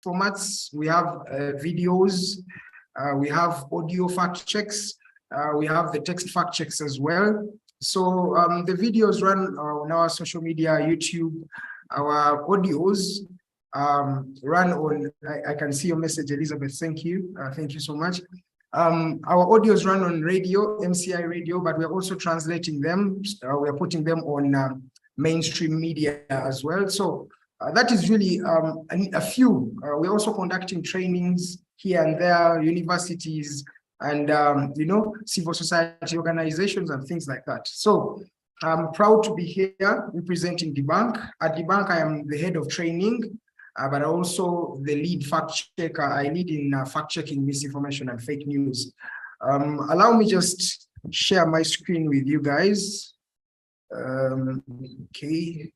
formats. We have videos, we have audio fact checks, we have the text fact checks as well. So the videos run on our social media, YouTube. Our audios run on, I can see your message, Elizabeth, thank you. Thank you so much. Our audios run on radio, MCI radio, but we're also translating them. We're putting them on mainstream media as well. So that is really a few. We're also conducting trainings here and there, universities, and civil society organizations and things like that. So I'm proud to be here representing Debunk. At Debunk, I am the head of training, but also the lead fact checker. I lead in fact checking misinformation and fake news. Allow me just share my screen with you guys. Okay.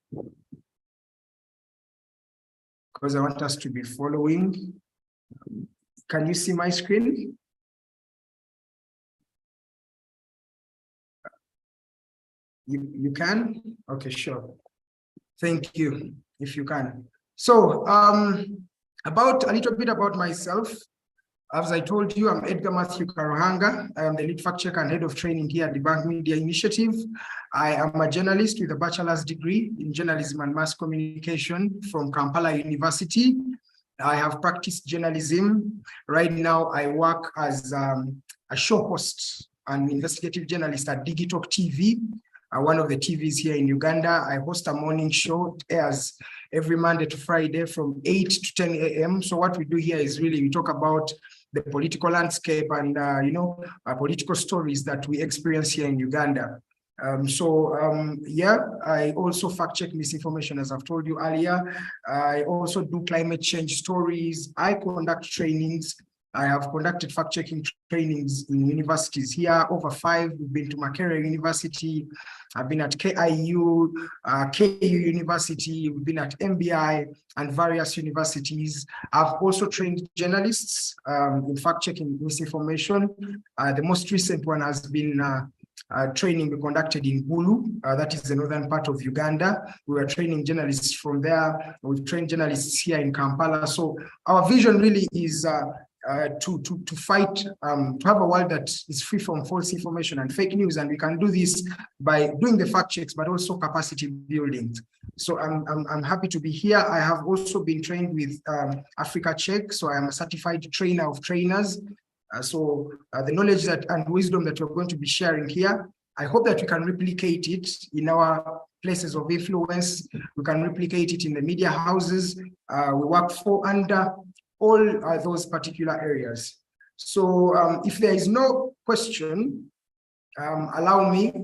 Because I want us to be following. Can you see my screen? You can? Okay, sure. Thank you, if you can. So, about a little bit about myself. As I told you, I'm Edgar Matthew Karuhanga. I am the lead fact checker and head of training here at the Debunk Media Initiative. I am a journalist with a bachelor's degree in journalism and mass communication from Kampala University. I have practiced journalism. Right now, I work as a show host and investigative journalist at Digitalk TV, one of the TVs here in Uganda. I host a morning show. It airs every Monday to Friday from 8 to 10 a.m. So what we do here is really we talk about the political landscape and political stories that we experience here in Uganda. Yeah, I also fact check misinformation, as I've told you earlier. I also do climate change stories. I conduct trainings. I have conducted fact-checking trainings in universities here, over 5. We've been to Makerere University. I've been at KIU, KU University. We've been at MBI and various universities. I've also trained journalists in fact-checking misinformation. The most recent one has been training we conducted in Gulu, that is the northern part of Uganda. We were training journalists from there. We've trained journalists here in Kampala. So our vision really is to fight, to have a world that is free from false information and fake news. And we can do this by doing the fact checks, but also capacity building. So I'm happy to be here. I have also been trained with Africa Check. So I am a certified trainer of trainers. The knowledge that and wisdom that we're going to be sharing here, I hope that we can replicate it in our places of influence. We can replicate it in the media houses. We work for under all those particular areas. So if there is no question, allow me,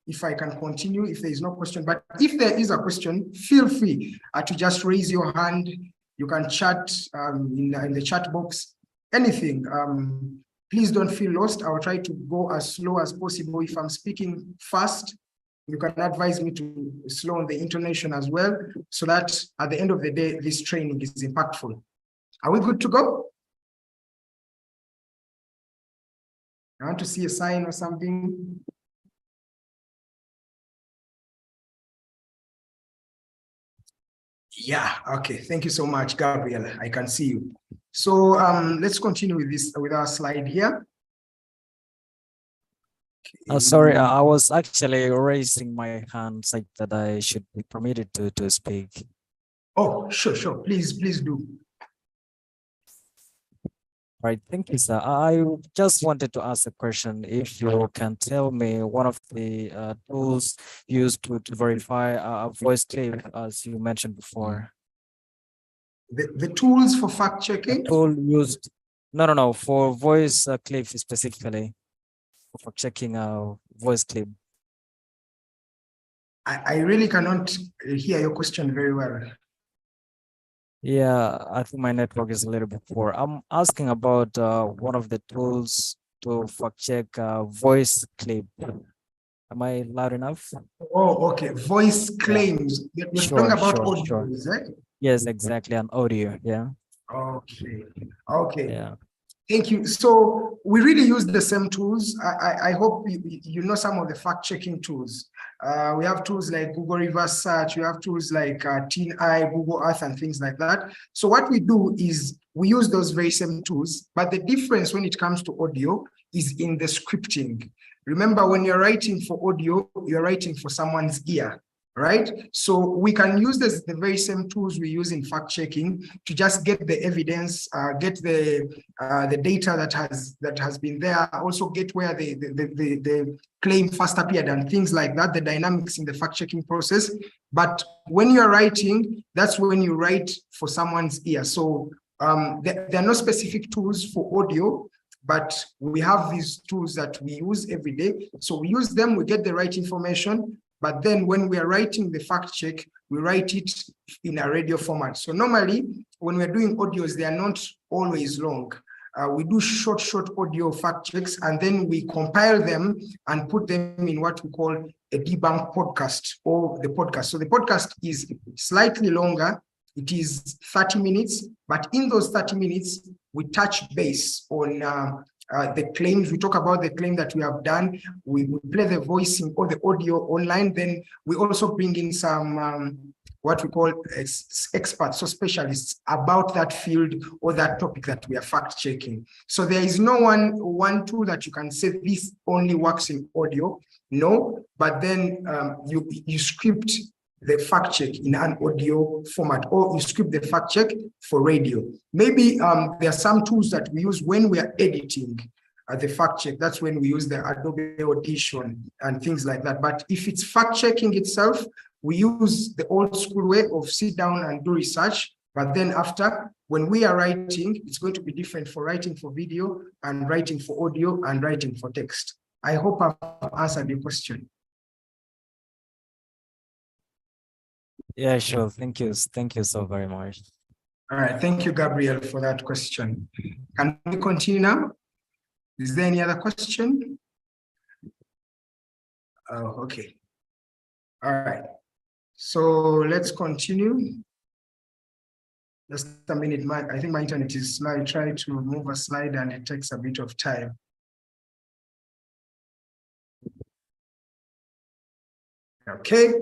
if I can continue, if there is no question. But if there is a question, feel free to just raise your hand. You can chat in the chat box, anything. Please don't feel lost. I'll try to go as slow as possible. If I'm speaking fast, you can advise me to slow on the intonation as well, so that at the end of the day, this training is impactful. Are we good to go? I want to see a sign or something. Yeah, okay. Thank you so much, Gabriel. I can see you. So let's continue with our slide here. Okay. Sorry, I was actually raising my hand, like that I should be permitted to speak. Oh, sure. Please do. Right, thank you, sir. I just wanted to ask a question. If you can tell me one of the tools used to verify a voice clip, as you mentioned before. The tools for fact checking? The tool used, no, for voice clip specifically, for checking a voice clip. I really cannot hear your question very well. Yeah, I think my network is a little bit poor. I'm asking about one of the tools to fact check voice clip. Am I loud enough? Oh, okay. Voice claims. You're talking about audio, is it? Yes, exactly. An audio. Yeah. Okay. Yeah. Thank you. So we really use the same tools. I hope you know some of the fact-checking tools. We have tools like Google Reverse Search. We have tools like TinEye, Google Earth, and things like that. So what we do is we use those very same tools, but the difference when it comes to audio is in the scripting. Remember, when you're writing for audio, you're writing for someone's ear, right? So we can use the very same tools we use in fact checking to just get the evidence, get the data that has been there, also get where the claim first appeared and things like that, the dynamics in the fact checking process. But when you're writing, that's when you write for someone's ear. So there are no specific tools for audio, but we have these tools that we use every day. So we use them, we get the right information. But then when we are writing the fact check, we write it in a radio format. So normally when we're doing audios, they are not always long. We do short audio fact checks, and then we compile them and put them in what we call a debunk podcast, or the podcast. So the podcast is slightly longer. It is 30 minutes, but in those 30 minutes, we touch base on the claims. We talk about the claim that we have done. We play the voicing or the audio online. Then we also bring in some what we call experts, so specialists about that field or that topic that we are fact checking. So there is no one tool that you can say this only works in audio. No, but then you script the fact check in an audio format, or you script the fact check for radio. Maybe there are some tools that we use when we are editing the fact check. That's when we use the Adobe Audition and things like that. But if it's fact checking itself, we use the old school way of sit down and do research. But then after, when we are writing, it's going to be different for writing for video and writing for audio and writing for text. I hope I've answered your question. Yeah, sure. Thank you. Thank you so very much. All right. Thank you, Gabriel, for that question. Can we continue now? Is there any other question? Oh, okay. All right. So let's continue. Just a minute. I think my internet is slow. I try to move a slide and it takes a bit of time. Okay.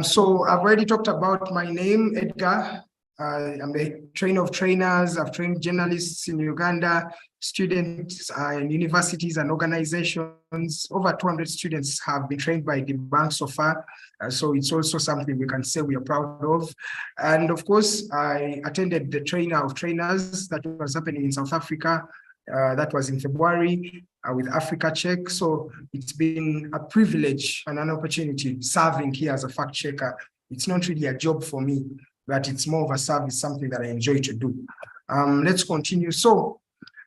So I've already talked about my name, Edgar. I'm a trainer of trainers. I've trained journalists in Uganda, students in universities and organizations. Over 200 students have been trained by Debunk so far. So it's also something we can say we are proud of. And of course, I attended the trainer of trainers that was happening in South Africa. That was in February with Africa Check. So it's been a privilege and an opportunity serving here as a fact checker. It's not really a job for me, but it's more of a service, something that I enjoy to do. Let's continue. So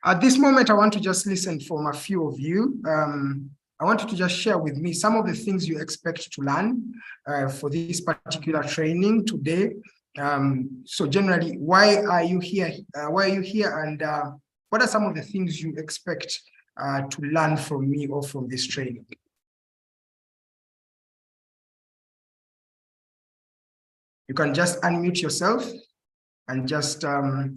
at this moment, I want to just listen from a few of you. I want you to just share with me some of the things you expect to learn for this particular training today. So generally, why are you here? And what are some of the things you expect to learn from me or from this training? You can just unmute yourself and just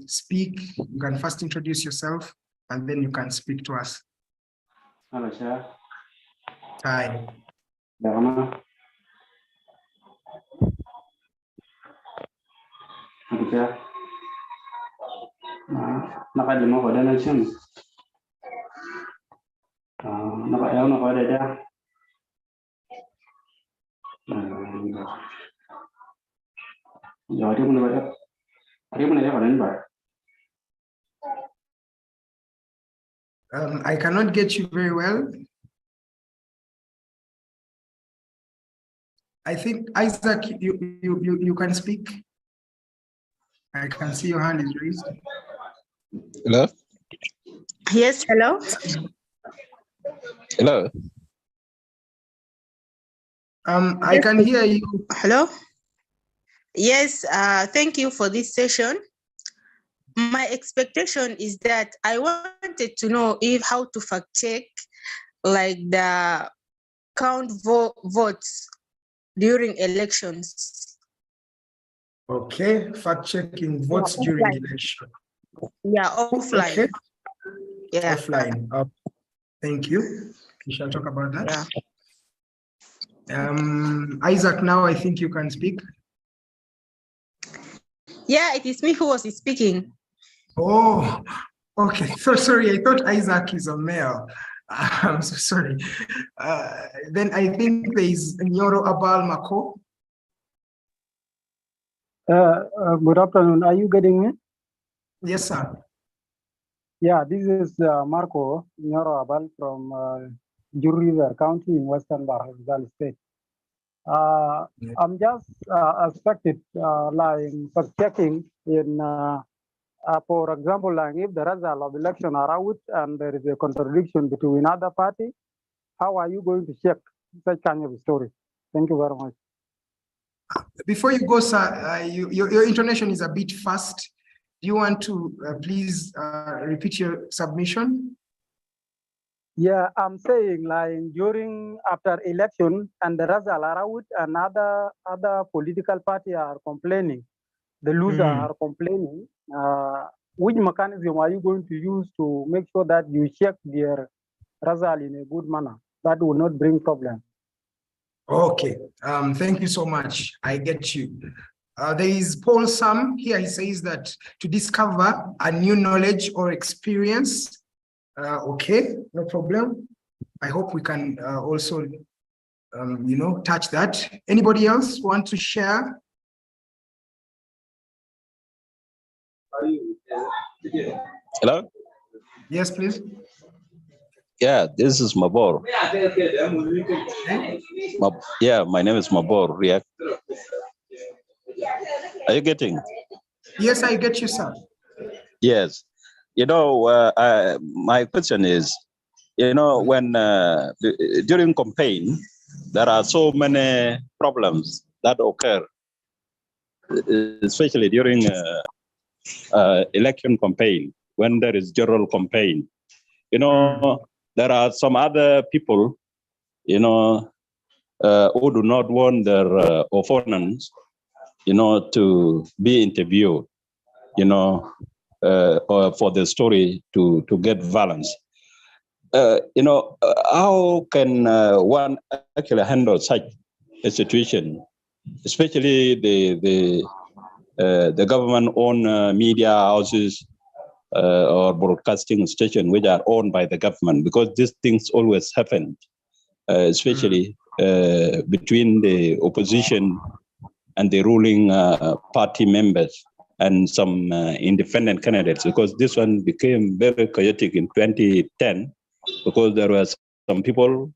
speak. You can first introduce yourself and then you can speak to us. Hello, sir. Hi. Dharma. Hello, sir. Nakademo ko na siya. Nakayaw na ko dada. Rồi thì mình lại đến vậy. I cannot get you very well. I think Isaac, you can speak. I can see your hand is raised. Hello? Yes, hello. Hello? I can hear you. Hello? Yes, thank you for this session. My expectation is that I wanted to know how to fact check like the count votes during elections. Okay, fact checking votes during election. Yeah, offline. Okay, Yeah. offline. Thank you. We shall talk about that. Isaac, now I think you can speak. Yeah, it is me who was speaking. Oh, okay. So sorry, I thought Isaac is a male. I'm so sorry. Then I think there is Nyoro Abal Mako. Good afternoon. Are you getting me? Yes, sir. Yeah, this is Marco Nyoro Abal from Jur River County in Western Bahrain State. I'm just expected like checking in, for example, like if the result of election are out and there is a contradiction between other party, how are you going to check such kind of story? Thank you very much. Before you go, sir, your intonation is a bit fast. Do you want to please repeat your submission? Yeah, I'm saying like during after election and the result are out and other political party are complaining, the loser are complaining. Which mechanism are you going to use to make sure that you check their result in a good manner that will not bring problem? Okay, thank you so much. I get you. There is Paul Sam here. He says that to discover a new knowledge or experience. Okay, no problem. I hope we can also, touch that. Anybody else want to share? Hello? Yes, please. Yeah, this is Mabor. Yeah, my name is Mabor React. Are you getting? Yes, I get you, sir. Yes. My question is, when during campaign, there are so many problems that occur, especially during election campaign, when there is general campaign. There are some other people, who do not want their opponents, to be interviewed, or for the story to get balance. How can one actually handle such a situation, especially the government-owned media houses or broadcasting stations which are owned by the government? Because these things always happen, especially between the opposition and the ruling party members and some independent candidates, because this one became very chaotic in 2010, because there were some people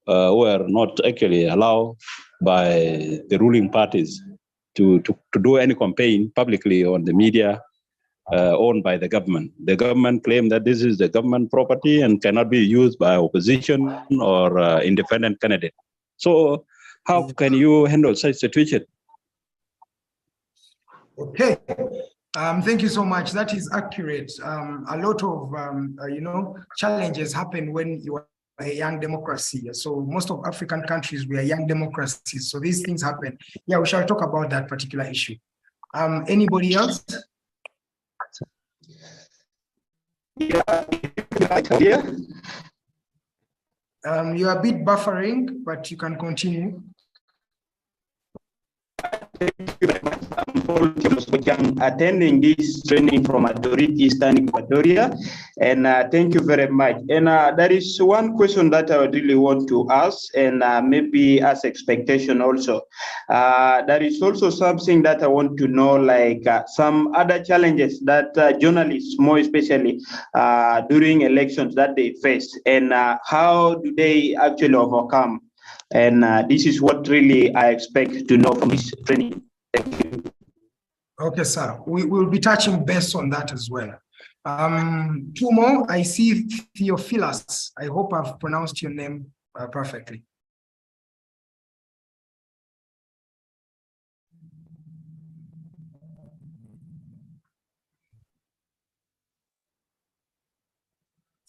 who were not actually allowed by the ruling parties to do any campaign publicly on the media owned by the government. The government claimed that this is the government property and cannot be used by opposition or independent candidate. So how can you handle such situation? Okay. Thank you so much. That is accurate. A lot of, challenges happen when you are a young democracy. So most of African countries, we are young democracies. So these things happen. Yeah, we shall talk about that particular issue. Anybody else? Yeah. You're a bit buffering, but you can continue. Thank you very much. I'm Paul Chemosojang, attending this training from Adorit, Eastern Equatoria, and thank you very much. And there is one question that I would really want to ask, and maybe as expectation also. There is also something that I want to know, like some other challenges that journalists, more especially during elections, that they face, and how do they actually overcome? And this is what really I expect to know from this training. Thank you. Okay, sir. We will be touching base on that as well. Two more. I see Theophilus. I hope I've pronounced your name perfectly.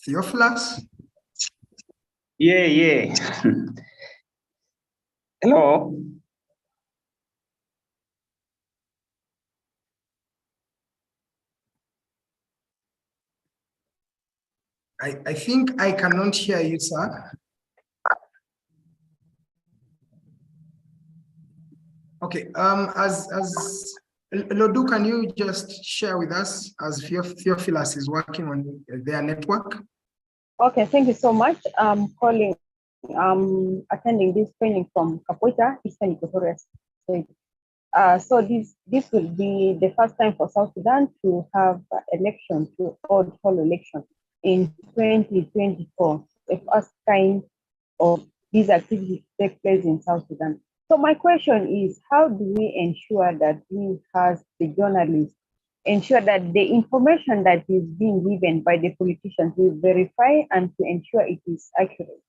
Theophilus? Yeah. Hello. I think I cannot hear you, sir. Okay, as Lodu, can you just share with us as Theophilus is working on their network? Okay, thank you so much. I'm attending this training from Kapoita, Eastern Equatoria State. So this will be the first time for South Sudan to have election, to hold election in 2024. The first time of these activities take place in South Sudan. So my question is, how do we ensure that we, as the journalists, ensure that the information that is being given by the politicians will verify and to ensure it is accurate?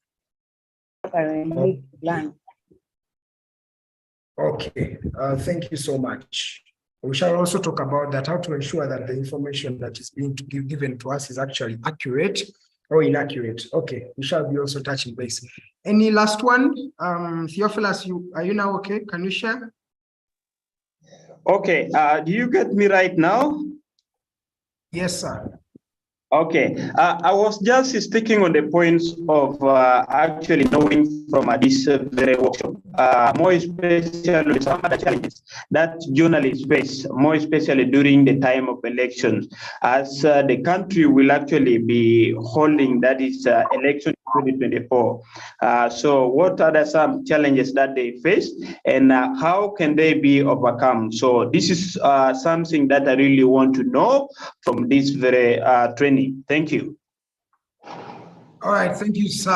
Okay, thank you so much. We shall also talk about that, how to ensure that the information that is being given to us is actually accurate or inaccurate. Okay, we shall be also touching base. Any last one? Theophilus, are you now okay? Can you share? Okay, do you get me right now? Yes, sir. Okay, I was just sticking on the points of actually knowing from this very workshop, more especially some other challenges that journalists face, more especially during the time of elections, as the country will actually be holding that is election 2024. So what are some challenges that they face and how can they be overcome? So this is something that I really want to know from this very training. Thank you. All right, thank you, sir.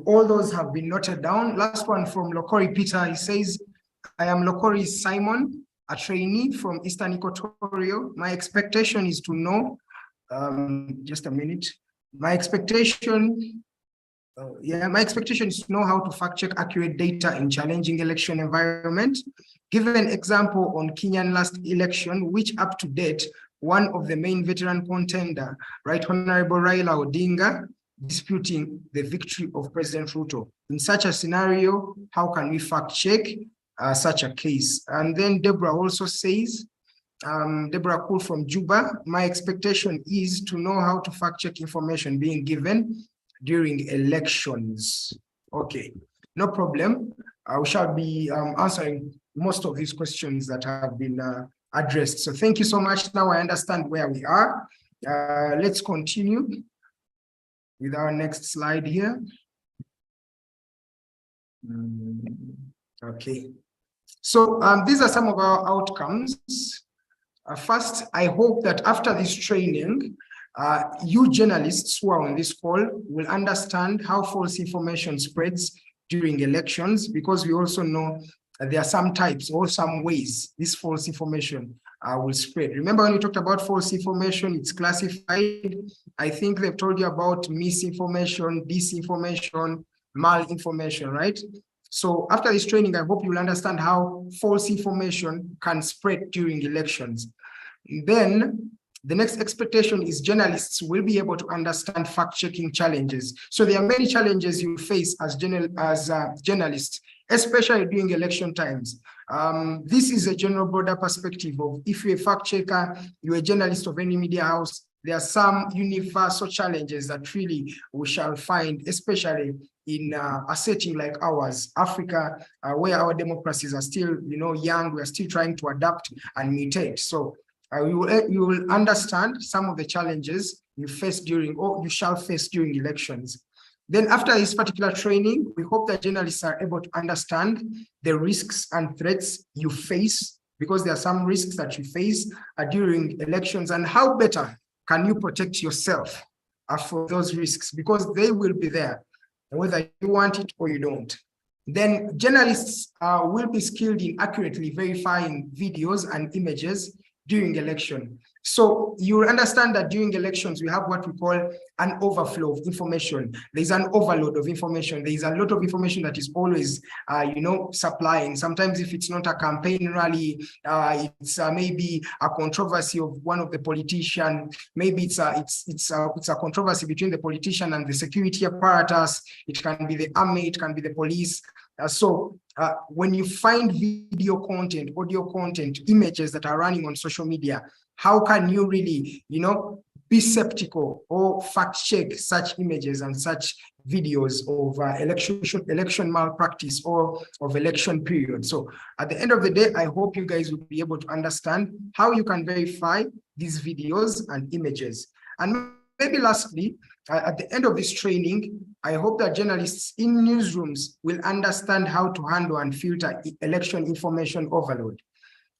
All those have been noted down. Last one from Lokori Peter. He says, I am Lokori Simon, a trainee from Eastern Equatoria. My expectation is to know, just a minute. My expectation is to know how to fact check accurate data in challenging election environment. Give an example on Kenyan last election, which up to date, one of the main veteran contender, Right Honorable Raila Odinga, disputing the victory of President Ruto. In such a scenario, how can we fact check such a case? And then Deborah also says, Deborah Cool from Juba, my expectation is to know how to fact check information being given during elections. Okay, no problem. We shall be answering most of these questions that have been addressed. So thank you so much. Now I understand where we are. Let's continue with our next slide here. Okay. So these are some of our outcomes. First, I hope that after this training, you journalists who are on this call will understand how false information spreads during elections, because we also know there are some types or some ways this false information will spread. Remember when we talked about false information, it's classified. I think they've told you about misinformation, disinformation, malinformation, right? So after this training, I hope you'll understand how false information can spread during elections. Then the next expectation is journalists will be able to understand fact-checking challenges. So there are many challenges you face as journalists, especially during election times. This is a general broader perspective of if you're a fact checker, you're a journalist of any media house, there are some universal challenges that really we shall find, especially in a setting like ours, Africa, where our democracies are still, young, we're still trying to adapt and mutate. So you will understand some of the challenges you face during, or you shall face during elections. Then after this particular training, we hope that journalists are able to understand the risks and threats you face, because there are some risks that you face during elections, and how better can you protect yourself for those risks, because they will be there, whether you want it or you don't. Then journalists will be skilled in accurately verifying videos and images during election. So you will understand that during elections, we have what we call an overflow of information. There's an overload of information. There's a lot of information that is always, supplying. Sometimes if it's not a campaign rally, it's maybe a controversy of one of the politicians. Maybe it's a controversy between the politician and the security apparatus. It can be the army, it can be the police. So when you find video content, audio content, images that are running on social media, how can you really, be skeptical or fact check such images and such videos of election malpractice or of election period. So at the end of the day, I hope you guys will be able to understand how you can verify these videos and images. And maybe lastly, at the end of this training, I hope that journalists in newsrooms will understand how to handle and filter election information overload.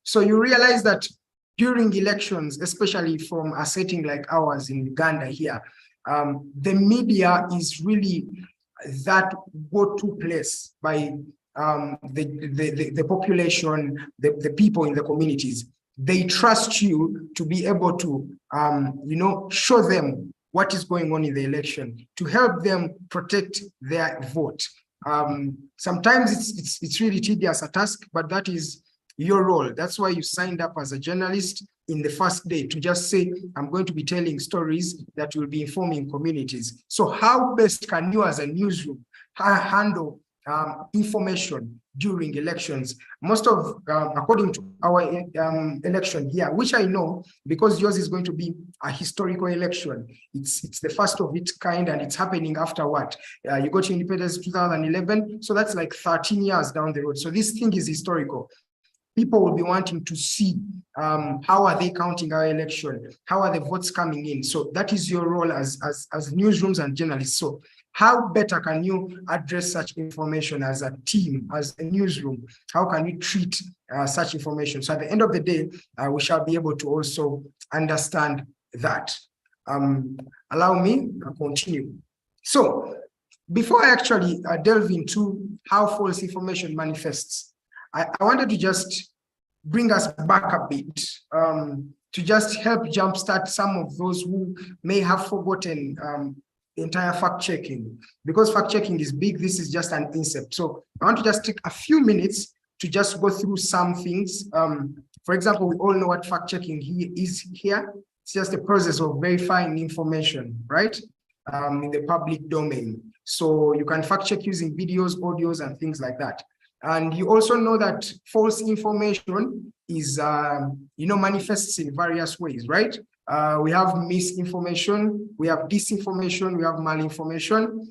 So you realize that during elections, especially from a setting like ours in Uganda here, the media is really that go-to place by the population, the people in the communities. They trust you to be able to, show them what is going on in the election, to help them protect their vote. Sometimes it's really tedious a task, but that is your role. That's why you signed up as a journalist in the first day, to just say, I'm going to be telling stories that will be informing communities. So how best can you as a newsroom handle information during elections? Most of, according to our election here, which I know, because yours is going to be a historical election, it's the first of its kind, and it's happening after what? You got your independence 2011, so that's like 13 years down the road. So this thing is historical. People will be wanting to see how are they counting our election? How are the votes coming in? So that is your role as newsrooms and journalists. So how better can you address such information as a team, as a newsroom? How can you treat such information? So at the end of the day, we shall be able to also understand that. Allow me to continue. So before I actually delve into how false information manifests, I wanted to just bring us back a bit to just help jumpstart some of those who may have forgotten the entire fact-checking. Because fact-checking is big, this is just an incept. So I want to just take a few minutes to just go through some things. For example, we all know what fact-checking is here. It's just a process of verifying information, right? In the public domain. So you can fact-check using videos, audios, and things like that. And you also know that false information is, manifests in various ways, right? We have misinformation, we have disinformation, we have malinformation.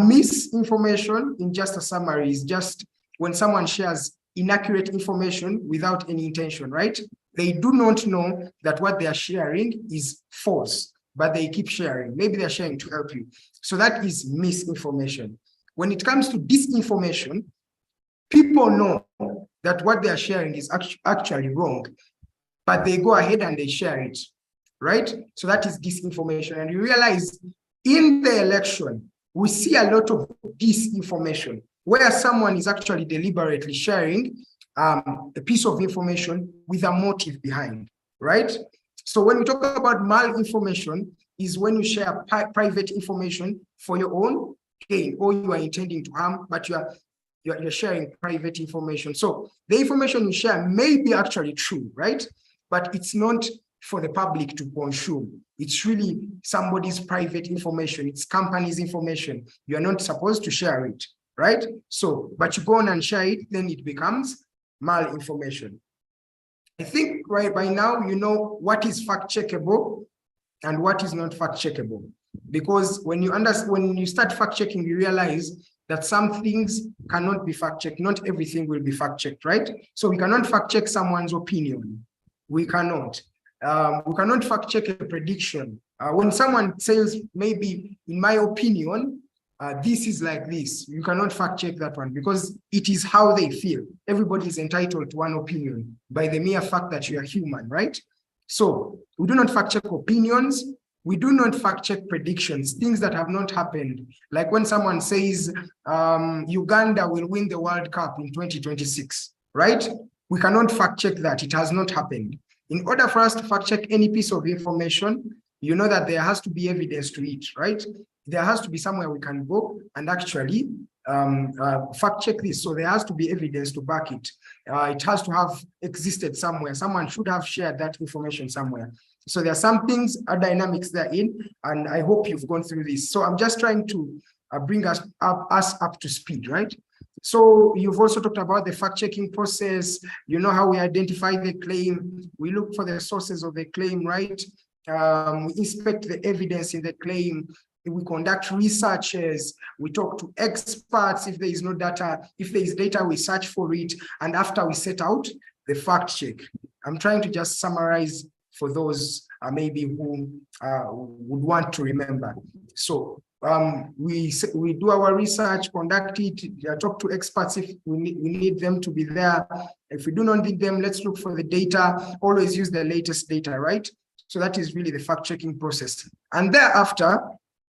Misinformation, in just a summary, is just when someone shares inaccurate information without any intention, right? They do not know that what they are sharing is false, but they keep sharing. Maybe they're sharing to help you. So that is misinformation. When it comes to disinformation, people know that what they are sharing is actually wrong, but they go ahead and they share it, right? So that is disinformation. And you realize in the election, we see a lot of disinformation where someone is actually deliberately sharing a piece of information with a motive behind, right? So when we talk about malinformation, is when you share private information for your own gain, or you are intending to harm, but you're sharing private information. So the information you share may be actually true, right? But it's not for the public to consume. It's really somebody's private information. It's company's information. You're not supposed to share it, right? So, but you go on and share it, then it becomes malinformation. I think right by now, you know what is fact checkable and what is not fact checkable. Because when you start fact checking, you realize that some things cannot be fact checked. Not everything will be fact checked, right? So we cannot fact check someone's opinion. We cannot. We cannot fact check a prediction. When someone says, maybe in my opinion, this is like this, you cannot fact check that one because it is how they feel. Everybody is entitled to one opinion by the mere fact that you are human, right? So we do not fact check opinions. We do not fact check predictions, things that have not happened. Like when someone says Uganda will win the World Cup in 2026, right? We cannot fact check that. It has not happened. In order for us to fact check any piece of information, you know that there has to be evidence to it, right? There has to be somewhere we can go and actually fact check this. So there has to be evidence to back it. It has to have existed somewhere. Someone should have shared that information somewhere. So there are some things, dynamics therein, and I hope you've gone through this. So I'm just trying to bring us up to speed, right? So you've also talked about the fact-checking process. You know how we identify the claim. We look for the sources of the claim, right? we inspect the evidence in the claim, we conduct researches, we talk to experts if there is no data, if there is data, we search for it, and after we set out the fact check. I'm trying to just summarize for those maybe who would want to remember. So we do our research, conduct it, talk to experts if we need them to be there. If we do not need them, let's look for the data, always use the latest data, right? So that is really the fact-checking process. And thereafter,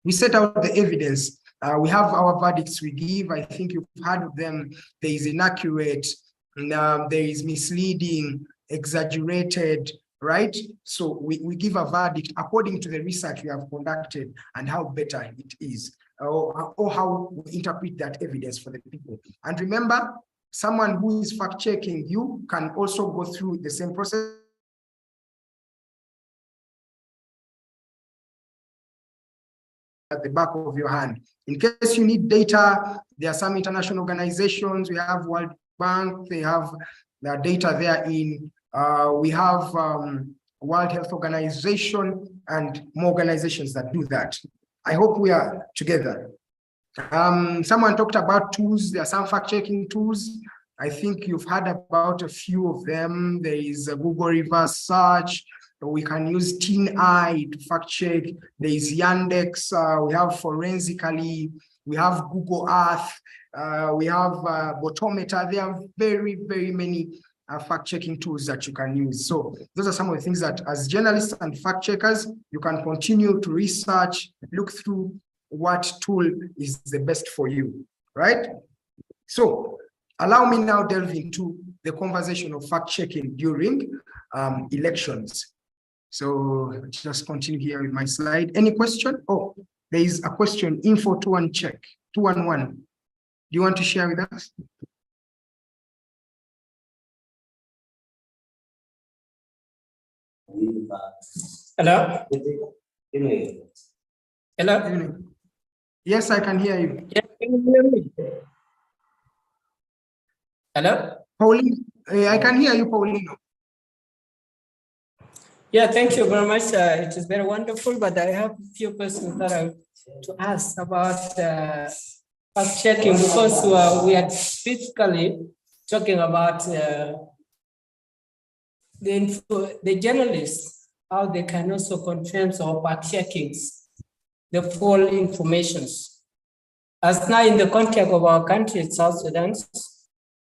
we set out the evidence. We have our verdicts we give. I think you've heard of them. There is inaccurate, there is misleading, exaggerated, right? So we give a verdict according to the research we have conducted and how better it is, or how we interpret that evidence for the people. And remember, someone who is fact-checking you can also go through the same process. At the back of your hand. In case you need data, there are some international organizations. We have World Bank, they have their data there in, we have World Health Organization and more organizations that do that. I hope we are together. Someone talked about tools. There are some fact-checking tools. I think you've heard about a few of them. There is a Google reverse search. We can use TinEye to fact check. There is Yandex. We have Forensically. We have Google Earth. We have Botometer. There are very, very many fact-checking tools that you can use. So those are some of the things that as journalists and fact checkers, you can continue to research, look through what tool is the best for you, right? So allow me now delve into the conversation of fact checking during elections. So just continue here with my slide. Any question? Oh, there is a question, info 21 check, 211. Do you want to share with us? Hello? Hello? Yes, I can hear you. Yeah, can you hear me? Hello? Paulino, I can hear you, Paulino. Yeah, thank you very much. It is very wonderful, but I have a few questions that I want to ask about fact checking, because we are basically talking about the journalists, how they can also confirm or fact checking the full informations. As now in the context of our country, South Sudan,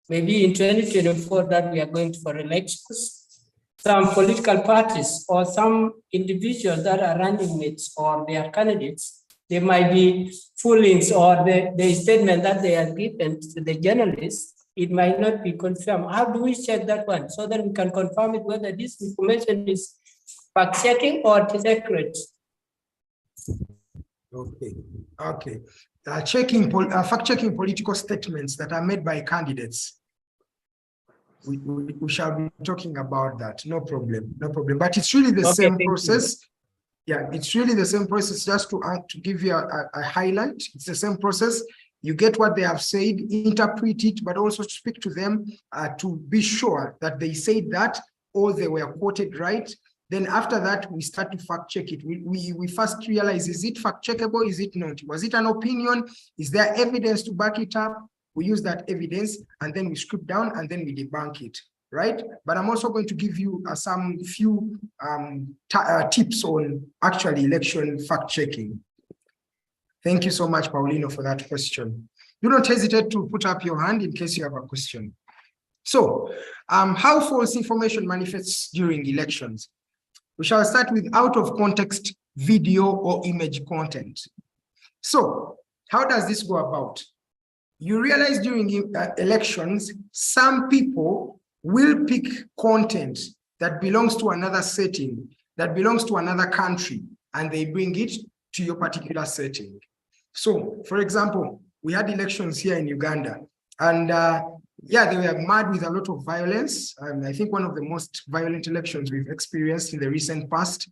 maybe in 2024 that we are going for elections, some political parties or some individuals that are running mates or their candidates, they might be fooling, or the statement that they are given to the journalists, it might not be confirmed. How do we check that one so that we can confirm it whether this information is fact checking or it is accurate? Okay. Fact checking political statements that are made by candidates. We shall be talking about that. No problem. But it's really the same process. Yeah, it's really the same process. Just to give you a highlight, it's the same process. You get what they have said, interpret it, but also speak to them to be sure that they said that or they were quoted right. Then after that, we start to fact check it. We first realize, is it fact checkable? Is it not? Was it an opinion? Is there evidence to back it up? We use that evidence and then we strip down and then we debunk it, right? But I'm also going to give you some few tips on actually election fact checking. Thank you so much, Paulino, for that question. Do not hesitate to put up your hand in case you have a question. So, how false information manifests during elections? We shall start with out of context video or image content. So, how does this go about? You realize during elections, some people will pick content that belongs to another setting, that belongs to another country, and they bring it to your particular setting. So, for example, we had elections here in Uganda, and yeah, they were marred with a lot of violence. I think one of the most violent elections we've experienced in the recent past.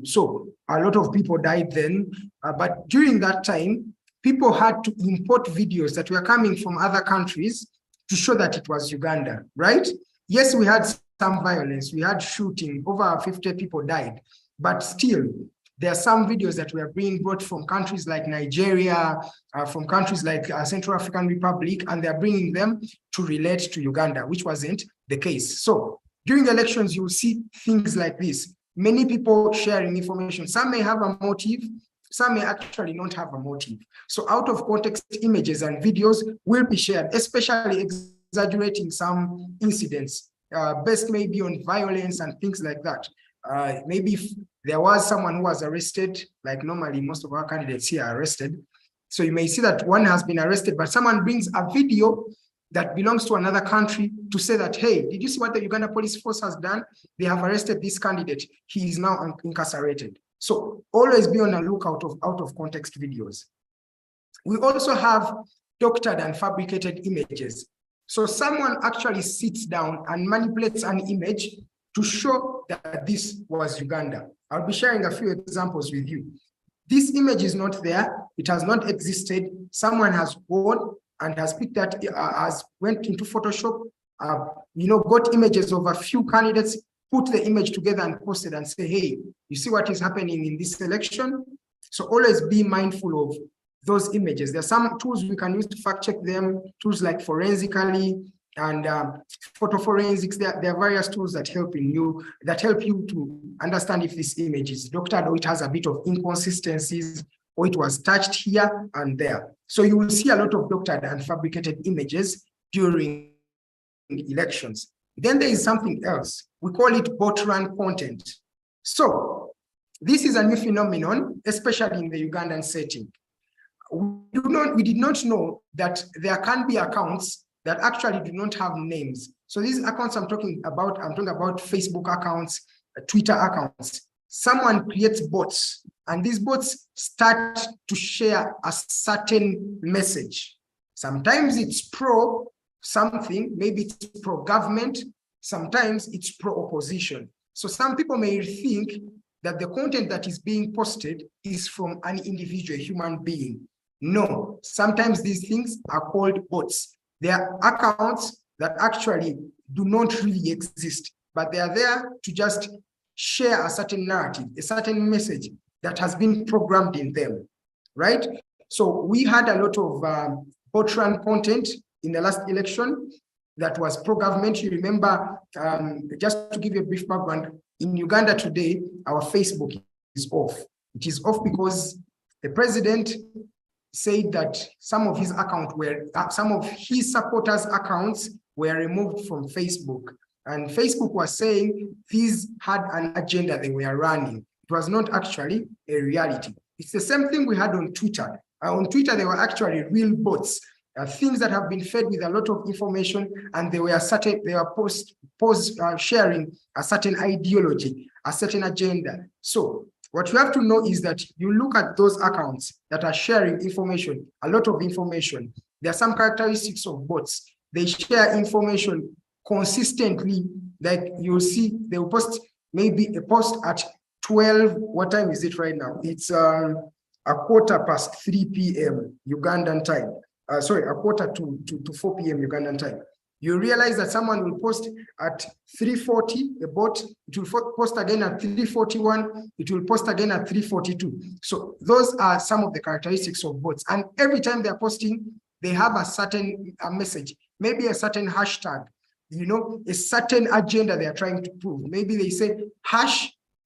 So a lot of people died then, but during that time, people had to import videos that were coming from other countries to show that it was Uganda, right? Yes, we had some violence, we had shooting, over 50 people died. but still, there are some videos that were being brought from countries like Nigeria, from countries like Central African Republic, and they're bringing them to relate to Uganda, which wasn't the case. So during elections, you will see things like this. Many people sharing information. Some may have a motive, some may actually not have a motive. So out of context images and videos will be shared, especially exaggerating some incidents, based maybe on violence and things like that. Maybe if there was someone who was arrested, like normally most of our candidates here are arrested. So you may see that one has been arrested, but someone brings a video that belongs to another country to say that, hey, did you see what the Uganda police force has done? They have arrested this candidate. He is now incarcerated. So always be on the lookout of out of context videos. We also have doctored and fabricated images. So someone actually sits down and manipulates an image to show that this was Uganda. I'll be sharing a few examples with you. This image is not there. It has not existed. Someone has gone and has picked that, has went into Photoshop, got images of a few candidates, put the image together and posted and say, hey, you see what is happening in this election? So always be mindful of those images. There are some tools we can use to fact check them, tools like Forensically and photo forensics. There are various tools that help you to understand if this image is doctored or it has a bit of inconsistencies or it was touched here and there. So you will see a lot of doctored and fabricated images during elections. Then there is something else. We call it bot run content. So this is a new phenomenon, especially in the Ugandan setting. We did not know that there can be accounts that actually do not have names. So these accounts I'm talking about Facebook accounts, Twitter accounts. Someone creates bots, and these bots start to share a certain message. Sometimes it's pro something, maybe it's pro government, sometimes it's pro opposition. So some people may think that the content that is being posted is from an individual human being. No, sometimes these things are called bots. They are accounts that actually do not really exist, but they are there to just share a certain narrative, a certain message that has been programmed in them, right? So we had a lot of bot run content in the last election that was pro-government. You remember, just to give you a brief background, in Uganda today, our Facebook is off. It is off because the president said that some of his supporters' accounts were removed from Facebook. And Facebook was saying these had an agenda they were running. It was not actually a reality. It's the same thing we had on Twitter. On Twitter, there were actually real bots, things that have been fed with a lot of information, and they were sharing a certain ideology, a certain agenda. So what you have to know is that you look at those accounts that are sharing information, a lot of information. There are some characteristics of bots. They share information consistently. Like you'll see, they will post maybe a post at 12. What time is it right now? It's a 3:15 p.m. Ugandan time. Sorry, a quarter to 4 p.m. Ugandan time. You realize that someone will post at 3:40, a bot, it will post again at 3:41, it will post again at 3:42. So those are some of the characteristics of bots. And every time they're posting, they have a certain message, maybe a certain hashtag, a certain agenda they are trying to prove. Maybe they say,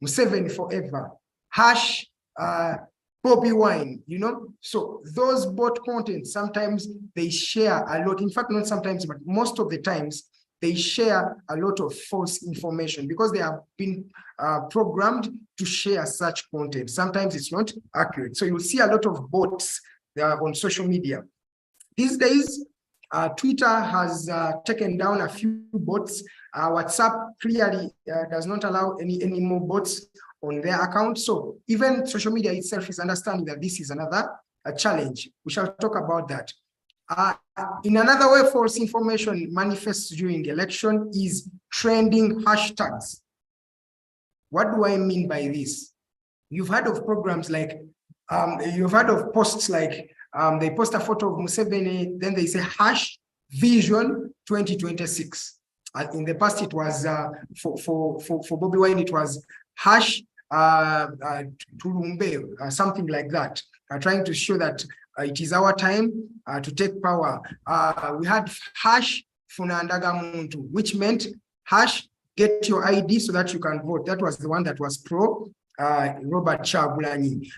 #Museveni forever, Bobby Wine, So those bot content, sometimes they share a lot. In fact, not sometimes, but most of the times, they share a lot of false information because they have been programmed to share such content. Sometimes it's not accurate. So you'll see a lot of bots on social media. These days, Twitter has taken down a few bots. WhatsApp clearly does not allow any more bots on their account. So even social media itself is understanding that this is another challenge. We shall talk about that. In another way false information manifests during election is trending hashtags. What do I mean by this? You've heard of programs like, you've heard of posts like, they post a photo of Museveni, then they say #Vision 2026. In the past, it was, for Bobby Wine, it was Tulumbe, something like that, trying to show that it is our time to take power. We had hash funandaga muntu, which meant hash get your ID so that you can vote. That was the one that was pro Robert Chagulanyi.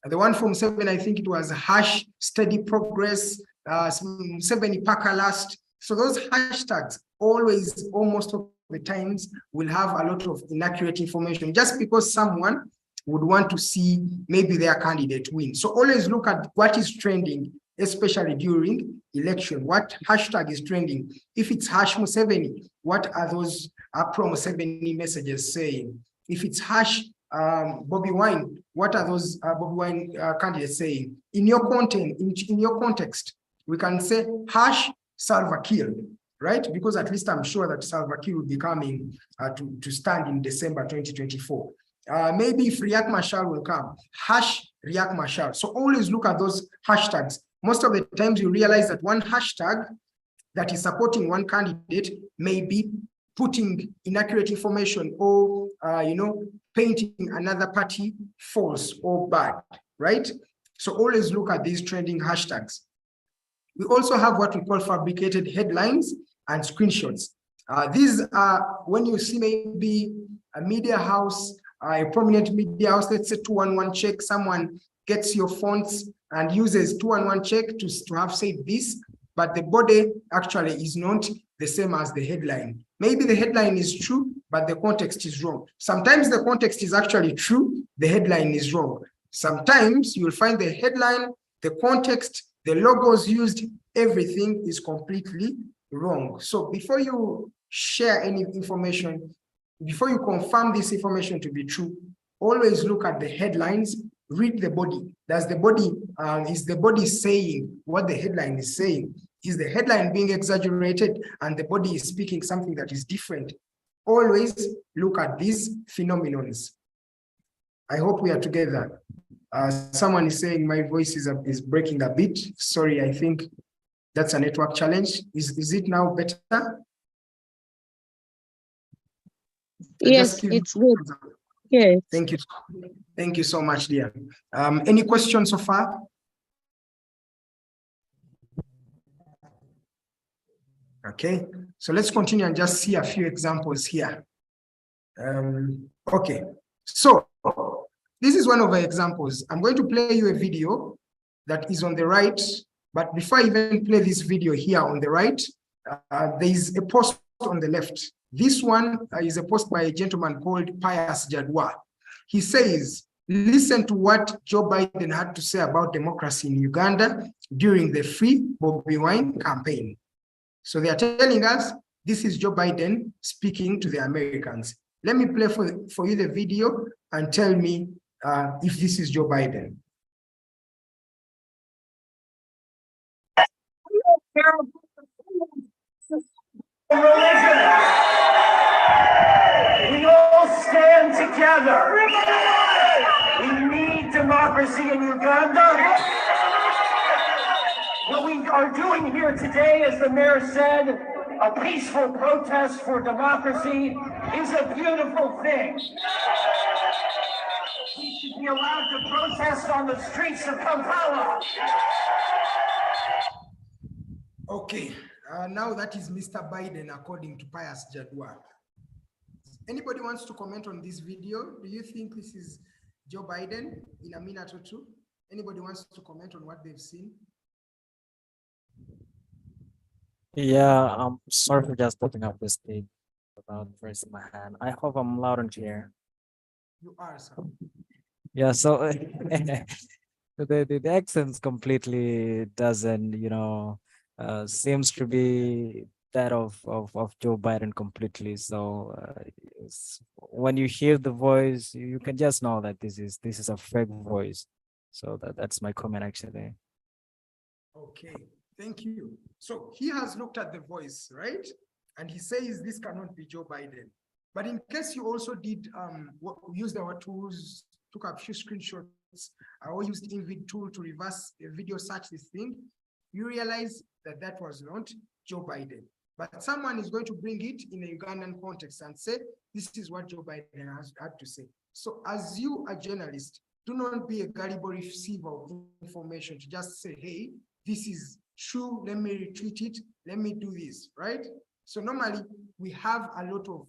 The one from 7, I think it was hash steady progress, 70 Paka last. So those hashtags always, almost all the times, will have a lot of inaccurate information just because someone would want to see maybe their candidate win. So always look at what is trending, especially during election. What hashtag is trending? If it's hash Museveni, what are those pro Museveni messages saying? If it's hash Bobby Wine, what are those Bobby Wine candidates saying? In your content, in your context, we can say hash Salva Kiir, right? Because at least I'm sure that Salva Kiir will be coming to stand in December 2024. Maybe if Riek Machar will come, hash Riek Machar. So always look at those hashtags. Most of the times you realize that one hashtag that is supporting one candidate may be putting inaccurate information or, painting another party false or bad, right? So always look at these trending hashtags. We also have what we call fabricated headlines and screenshots. These are when you see maybe a media house, a prominent media house, let's say 211 check, someone gets your fonts and uses 211 check to have said this, but the body actually is not the same as the headline. Maybe the headline is true, but the context is wrong. Sometimes the context is actually true, the headline is wrong. Sometimes you'll find the headline, the context, the logos used, everything is completely wrong. So before you share any information, before you confirm this information to be true, always look at the headlines, read the body. Does the body, is the body saying what the headline is saying? Is the headline being exaggerated and the body is speaking something that is different? Always look at these phenomenons. I hope we are together. Someone is saying my voice is breaking a bit. Sorry, I think that's a network challenge. Is it now better? Yes, it's good. Yes. Thank you. Thank you so much, dear. Any questions so far? Okay, so let's continue and just see a few examples here. Okay, so this is one of the examples. I'm going to play you a video that is on the right, but before I even play this video here on the right, there is a post on the left. This one is a post by a gentleman called Pius Jadwa. He says, listen to what Joe Biden had to say about democracy in Uganda during the Free Bobby Wine campaign. So they are telling us, this is Joe Biden speaking to the Americans. Let me play for you the video and tell me if this is Joe Biden. We all stand together. We need democracy in Uganda. What we are doing here today, as the mayor said, a peaceful protest for democracy, is a beautiful thing. We should be allowed to protest on the streets of Kampala. Okay, now that is Mr. Biden, according to Pius Jadwa. Anybody wants to comment on this video? Do you think this is Joe Biden in a minute or two? Anybody wants to comment on what they've seen? Yeah, I'm sorry for just putting up this stage without raising my hand. I hope I'm loud and clear. You are, sir. Yeah, so the accents completely doesn't, seems to be that of Joe Biden completely. So when you hear the voice, you can just know that this is a fake voice. So that's my comment actually. Okay, thank you. So he has looked at the voice, right? And he says this cannot be Joe Biden. But in case you also did use our tools, took a few screenshots, or used InVid tool to reverse a video search this thing, you realize that that was not Joe Biden. But someone is going to bring it in a Ugandan context and say, this is what Joe Biden has had to say. So as you a journalist, do not be a gullible receiver of information to just say, hey, this is true, let me retweet it, let me do this, right? So normally we have a lot of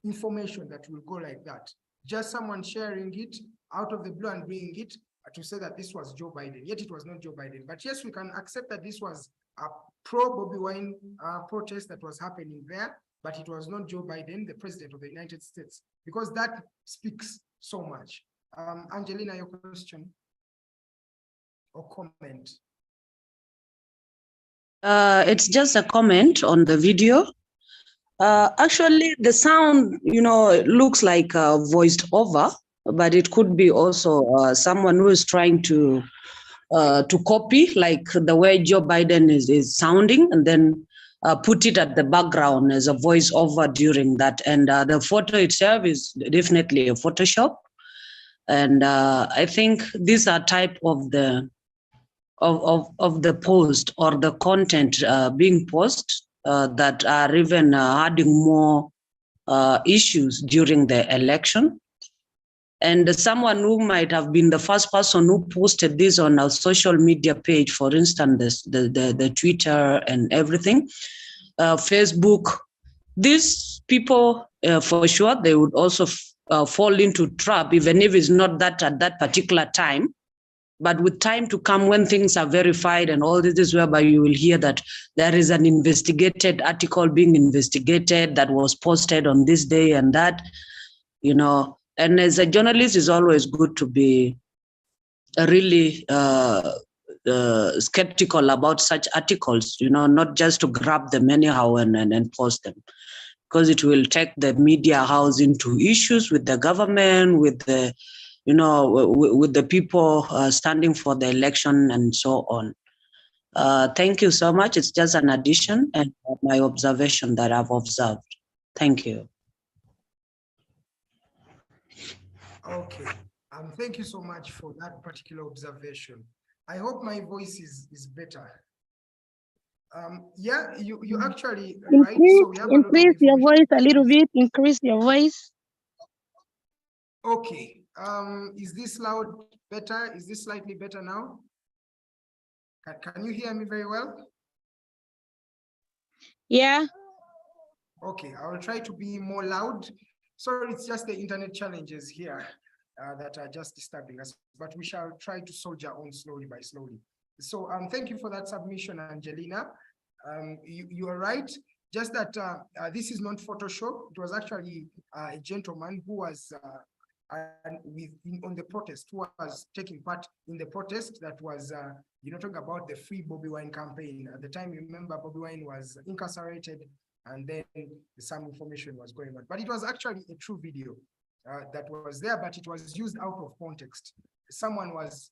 information that will go like that. Just someone sharing it out of the blue and bringing it to say that this was Joe Biden, yet it was not Joe Biden. But yes, we can accept that this was a pro-Bobby Wine protest that was happening there, but it was not Joe Biden, the president of the United States, because that speaks so much. Angelina, your question or comment? It's just a comment on the video. Actually, the sound, looks like voiced over, but it could be also someone who is trying to copy, like the way Joe Biden is sounding, and then put it at the background as a voice over during that. And the photo itself is definitely a Photoshop. And I think these are type of the post or the content being posted that are even adding more issues during the election. And someone who might have been the first person who posted this on our social media page, for instance, the Twitter and everything, Facebook, these people, for sure, they would also fall into trap, even if it's not that at that particular time. But with time to come, when things are verified and all this is whereby you will hear that there is an investigated article being investigated that was posted on this day and that, and as a journalist, it's always good to be really skeptical about such articles, not just to grab them anyhow and post them, because it will take the media house into issues with the government, with the with the people standing for the election and so on. Thank you so much. It's just an addition and my observation that I've observed. Thank you. Okay, thank you so much for that particular observation. I hope my voice is better. Yeah, you actually right. So we have increase your voice a little bit. Increase your voice. Okay. Is this loud better? Is this slightly better now? Can you hear me very well? Yeah. Okay, I will try to be more loud. Sorry, it's just the internet challenges here that are just disturbing us, but we shall try to soldier on slowly by slowly. So thank you for that submission, Angelina. You are right, just that this is not Photoshop. It was actually a gentleman who was on the protest, who was taking part in the protest that was, talking about the Free Bobby Wine campaign. At the time, you remember Bobby Wine was incarcerated and then some information was going on. But it was actually a true video that was there, but it was used out of context. Someone was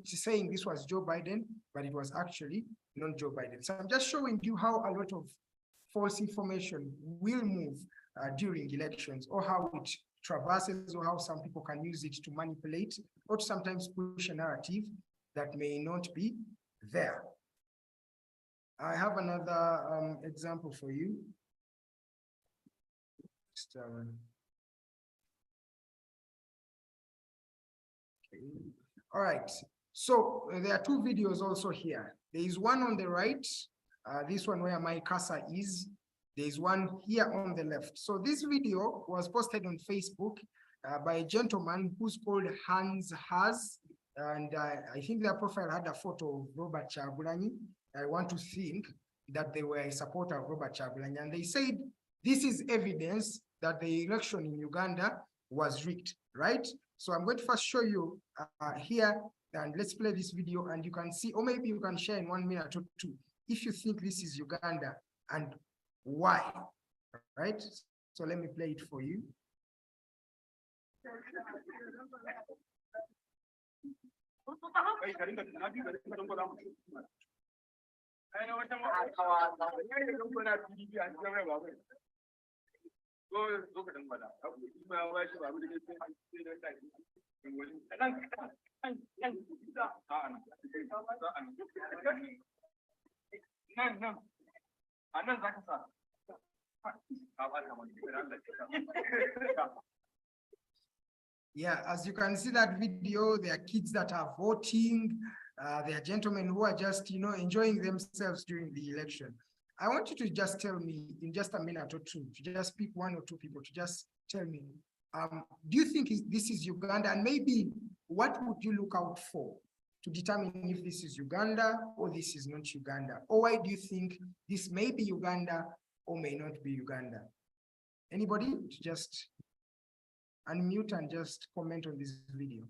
saying this was Joe Biden, but it was actually not Joe Biden. So I'm just showing you how a lot of false information will move during elections, or how it traverses, or how some people can use it to manipulate or to sometimes push a narrative that may not be there. I have another example for you. Okay. All right. So there are two videos also here. There is one on the right, this one where my cursor is. There is one here on the left. So this video was posted on Facebook by a gentleman who's called Hans Haas. And I think their profile had a photo of Robert Kyagulanyi. I want to think that they were a supporter of Robert Kyagulanyi. And they said, this is evidence that the election in Uganda was rigged, right? So I'm going to first show you here, and let's play this video and you can see, or maybe you can share in 1 minute or two, if you think this is Uganda and why, right? So let me play it for you. Yeah, as you can see that video, there are kids that are voting. There are gentlemen who are just, enjoying themselves during the election. I want you to just tell me in just a minute or two, to just pick one or two people to just tell me, do you think this is Uganda? And maybe what would you look out for to determine if this is Uganda or this is not Uganda? Or why do you think this may be Uganda or may not be Uganda? Anybody to just unmute and just comment on this video.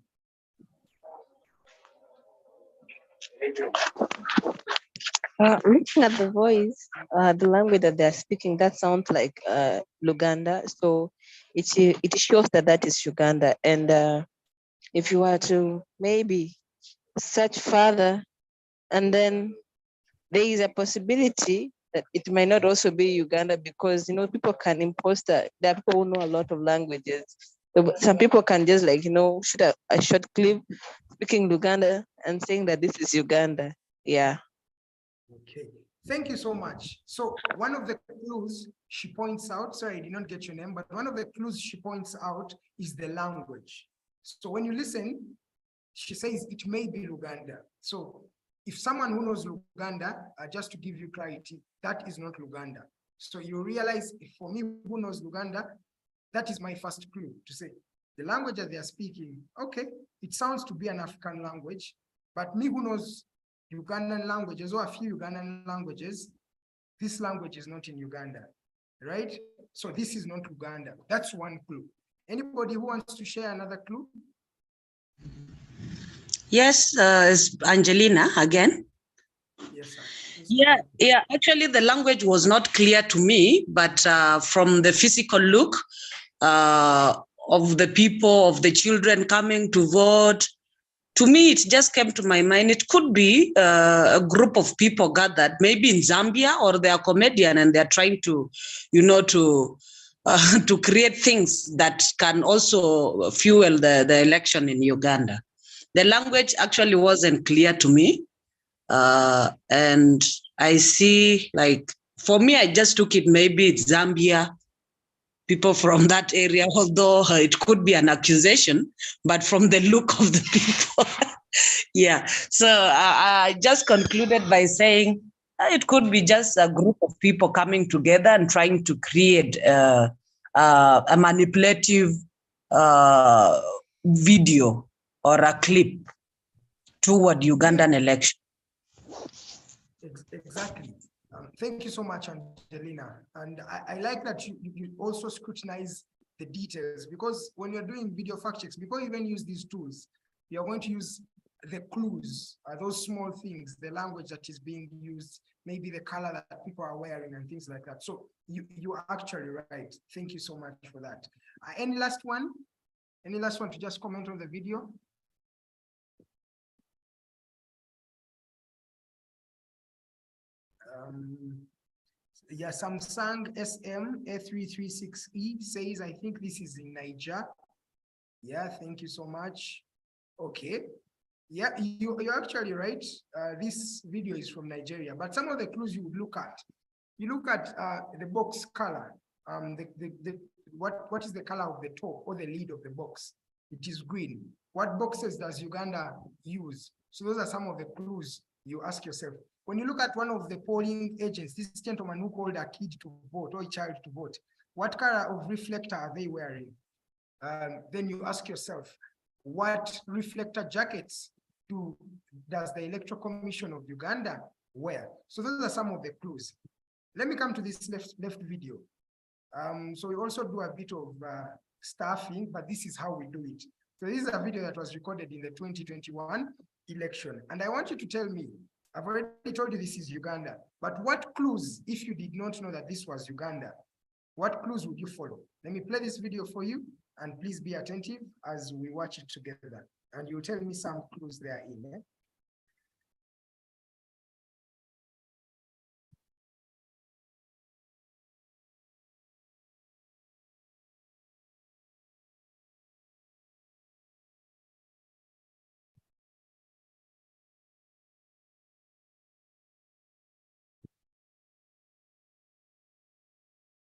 Looking at the voice, the language that they're speaking, that sounds like Luganda. So it shows that that is Uganda. And if you were to maybe search further, and then there is a possibility that it might not also be Uganda, because people can impose that. There are people who know a lot of languages. So some people can just shoot a short clip speaking Luganda and saying that this is Uganda. Yeah. Okay, thank you so much. So one of the clues she points out, sorry, I did not get your name, but one of the clues she points out is the language. So when you listen, she says it may be Luganda. So if someone who knows Luganda, just to give you clarity, that is not Luganda. So you realize, for me who knows Luganda, that is my first clue to say, the language that they are speaking, okay, it sounds to be an African language, but me who knows Ugandan languages or a few Ugandan languages, this language is not in Uganda, right? So this is not Uganda. That's one clue. Anybody who wants to share another clue? Yes, it's Angelina again. Yes, sir. Yeah. Actually, the language was not clear to me, but from the physical look of the people, of the children coming to vote, to me, it just came to my mind. It could be a group of people gathered, maybe in Zambia, or they are comedian and they're trying to, to create things that can also fuel the election in Uganda. The language actually wasn't clear to me. And I see, for me, I just took it, maybe it's Zambia, people from that area, although it could be an accusation, but from the look of the people, yeah. So I just concluded by saying it could be just a group of people coming together and trying to create a manipulative video or a clip toward Ugandan election. Exactly. Thank you so much, Angelina. And I like that you also scrutinize the details, because when you're doing video fact checks, before you even use these tools, you're going to use the clues, those small things, the language that is being used, maybe the color that people are wearing and things like that. So you are actually right. Thank you so much for that. Any last one? Any last one to just comment on the video? Yeah, Samsung SM A336E says, I think this is in Niger. Yeah, thank you so much. Okay. Yeah, you're actually right. This video is from Nigeria, but some of the clues you would look at, the box color. What is the color of the top or the lid of the box? It is green. What boxes does Uganda use? So those are some of the clues you ask yourself. When you look at one of the polling agents, this gentleman who called a kid to vote or a child to vote, what color of reflector are they wearing? Then you ask yourself, what reflector jackets does the Electoral Commission of Uganda wear? So those are some of the clues. Let me come to this left video. So we also do a bit of staffing, but this is how we do it. So this is a video that was recorded in the 2021 election. And I want you to tell me, I've already told you this is Uganda, but what clues, if you did not know that this was Uganda, what clues would you follow? Let me play this video for you, and please be attentive as we watch it together. And you'll tell me some clues there in there.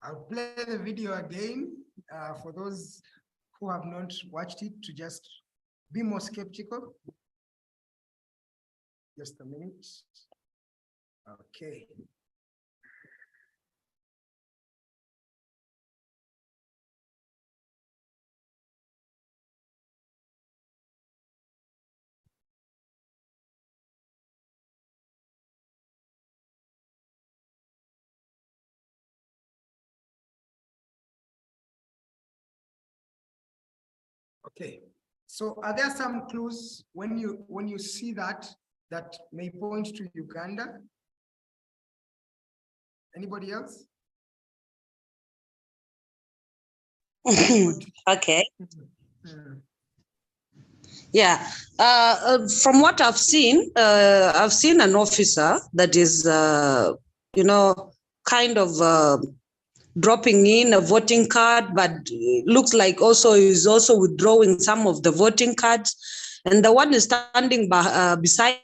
I'll play the video again for those who have not watched it to just be more skeptical. Just a minute. Okay. Okay, so are there some clues when you see that may point to Uganda? Anybody else? Okay. Hmm. Yeah. From what I've seen an officer that is, kind of dropping in a voting card, but looks like also is also withdrawing some of the voting cards. And the one is standing beside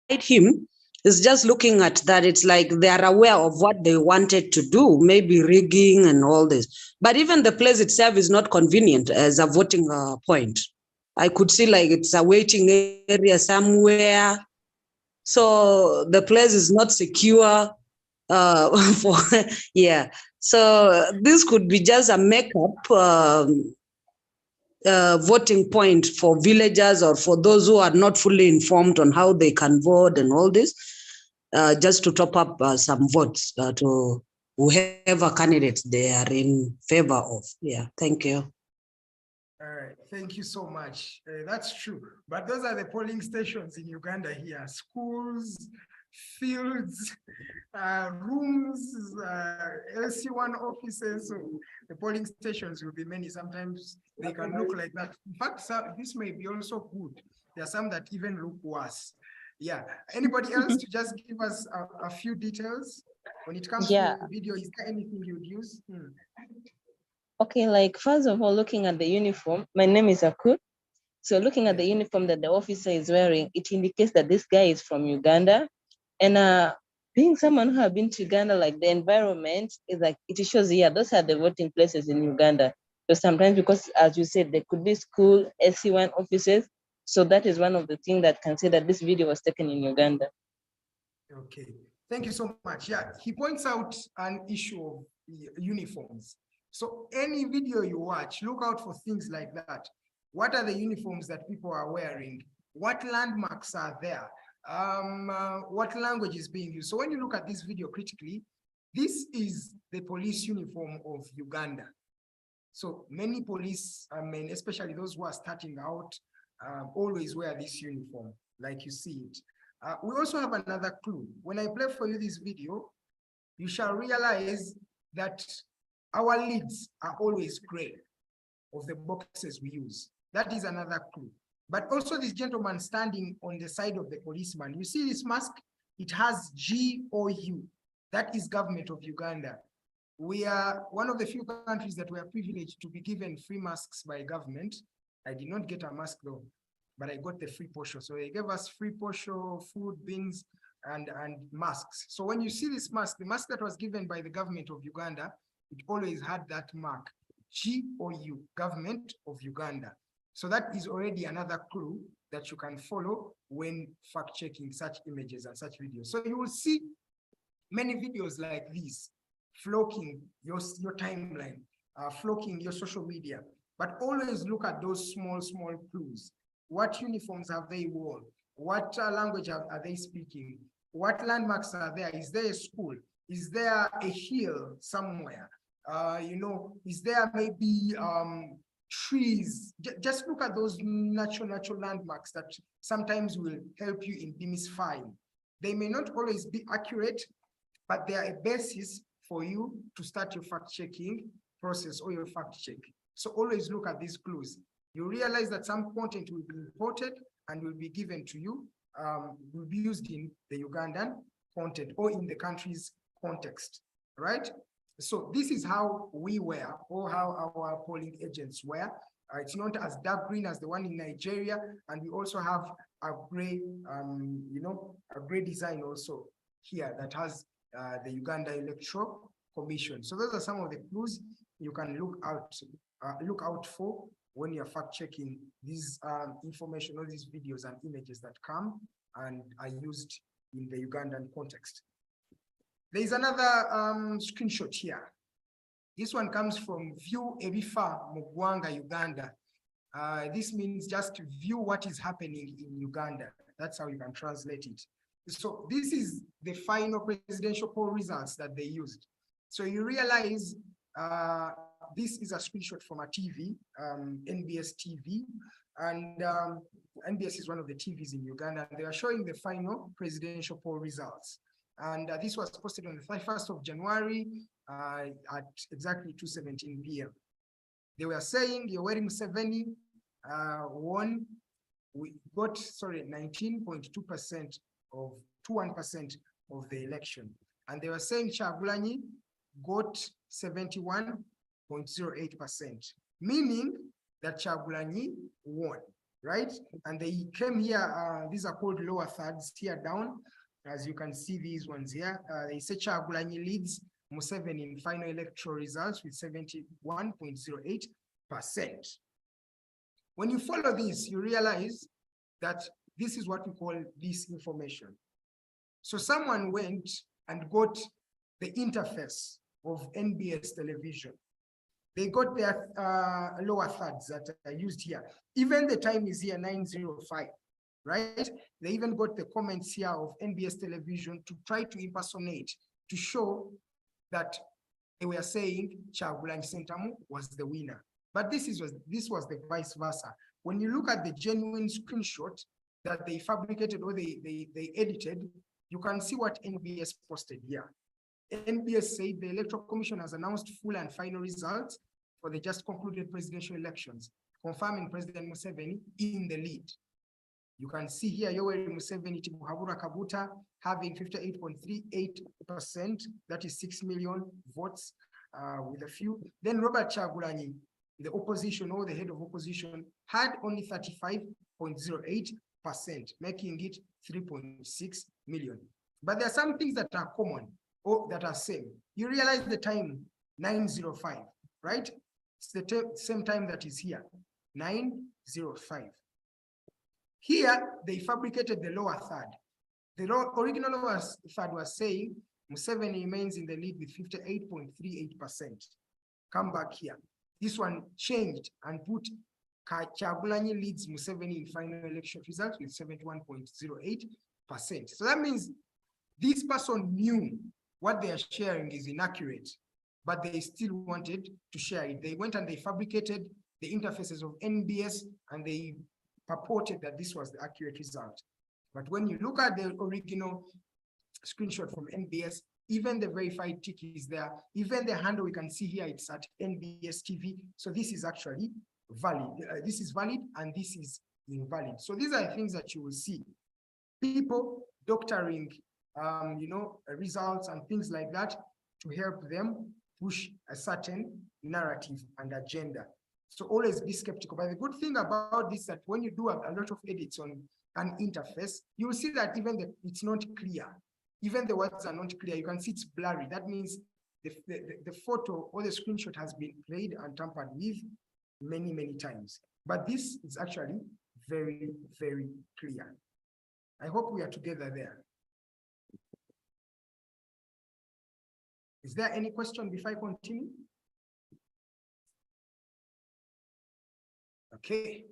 him is just looking at that. It's like they are aware of what they wanted to do, maybe rigging and all this. But even the place itself is not convenient as a voting point. I could see like it's a waiting area somewhere. So the place is not secure for, yeah. So this could be just a makeup voting point for villagers or for those who are not fully informed on how they can vote and all this, just to top up some votes to whoever candidates they are in favor of. Yeah, thank you. All right, thank you so much. That's true, but those are the polling stations in Uganda here. Schools, fields, rooms, LC1 offices. So the polling stations will be many. Sometimes they can look like that. In fact, this may be also good. There are some that even look worse. Yeah. Anybody else to just give us a few details when it comes to the video? Is there anything you'd use? Okay, like first of all, looking at the uniform, my name is Akut. So looking at the uniform that the officer is wearing, it indicates that this guy is from Uganda. And being someone who have been to Uganda, like the environment is like, it shows, yeah, those are the voting places in Uganda. So sometimes, because as you said, there could be school, SC1 offices. So that is one of the things that can say that this video was taken in Uganda. Okay, thank you so much. Yeah, he points out an issue of uniforms. So any video you watch, look out for things like that. What are the uniforms that people are wearing? What landmarks are there? What language is being used? So when you look at this video critically, this is the police uniform of Uganda. So many police men, especially those who are starting out, always wear this uniform, like you see it. We also have another clue. When I play for you this video, you shall realize that our lids are always gray of the boxes we use. That is another clue. But also this gentleman standing on the side of the policeman, you see this mask? It has GOU. That is government of Uganda. We are one of the few countries that were privileged to be given free masks by government. I did not get a mask though, but I got the free posho. So they gave us free posho, food, beans, and masks. So when you see this mask, the mask that was given by the government of Uganda, it always had that mark, GOU, government of Uganda. So that is already another clue that you can follow when fact-checking such images and such videos. So you will see many videos like these, flocking your timeline, flocking your social media, but always look at those small clues. What uniforms have they worn? What language are they speaking? What landmarks are there? Is there a school? Is there a hill somewhere? Is there maybe trees? Just look at those natural landmarks that sometimes will help you in demystifying. They may not always be accurate, but they are a basis for you to start your fact-checking process or your fact-check. So always look at these clues. You realize that some content will be imported and will be given to you, will be used in the Ugandan content or in the country's context, right? So this is how we wear, or how our polling agents wear. It's not as dark green as the one in Nigeria, and we also have a gray, a gray design also here that has the Uganda Electoral Commission. So those are some of the clues you can look out for when you're fact checking these information or these videos and images that come and are used in the Ugandan context. There is another screenshot here. This one comes from View Ebifa Mugwanga, Uganda. This means just view what is happening in Uganda. That's how you can translate it. So this is the final presidential poll results that they used. So you realize this is a screenshot from a TV, NBS TV, and NBS is one of the TVs in Uganda. They are showing the final presidential poll results. And this was posted on the 31st of January at exactly 2:17 p.m. They were saying Yoweri Museveni won, we got, 19.2% of 21% of the election. And they were saying Kyagulanyi got 71.08%, meaning that Kyagulanyi won, right? And they came here, these are called lower thirds here down. As you can see these ones here, they say Kyagulanyi leads Museveni in final electoral results with 71.08%. When you follow this, you realize that this is what we call disinformation. So someone went and got the interface of NBS television. They got their lower thirds that are used here. Even the time is here, 9:05, right? They even got the comments here of NBS television to try to impersonate, to show that they were saying Kyagulanyi Ssentamu was the winner. But this was the vice versa. When you look at the genuine screenshot that they fabricated or they edited, you can see what NBS posted here. NBS said the Electoral Commission has announced full and final results for the just concluded presidential elections, confirming President Museveni in the lead. You can see here Yoweri Museveni Timuhabura Kaguta having 58.38%, that is 6 million votes with a few. Then Robert Kyagulanyi, the opposition or the head of opposition, had only 35.08%, making it 3.6 million. But there are some things that are common or that are same. You realize the time, 9:05, right? It's the same time that is here, 9:05. Here, they fabricated the lower third. The original lower third was saying Museveni remains in the lead with 58.38%. Come back here. This one changed and put Kyagulanyi leads Museveni in final election results with 71.08%. So that means this person knew what they are sharing is inaccurate, but they still wanted to share it. They went and they fabricated the interfaces of NBS and they purported that this was the accurate result. But when you look at the original screenshot from NBS, even the verified tick is there. Even the handle we can see here, it's at NBS TV. So this is actually valid. This is valid and this is invalid. So these are things that you will see. People doctoring, results and things like that to help them push a certain narrative and agenda. So always be skeptical. But the good thing about this is that when you do a lot of edits on an interface, you will see that even it's not clear. Even the words are not clear. You can see it's blurry. That means the photo or the screenshot has been played and tampered with many, many times. But this is actually very, very clear. I hope we are together there. Is there any question before I continue? Okay,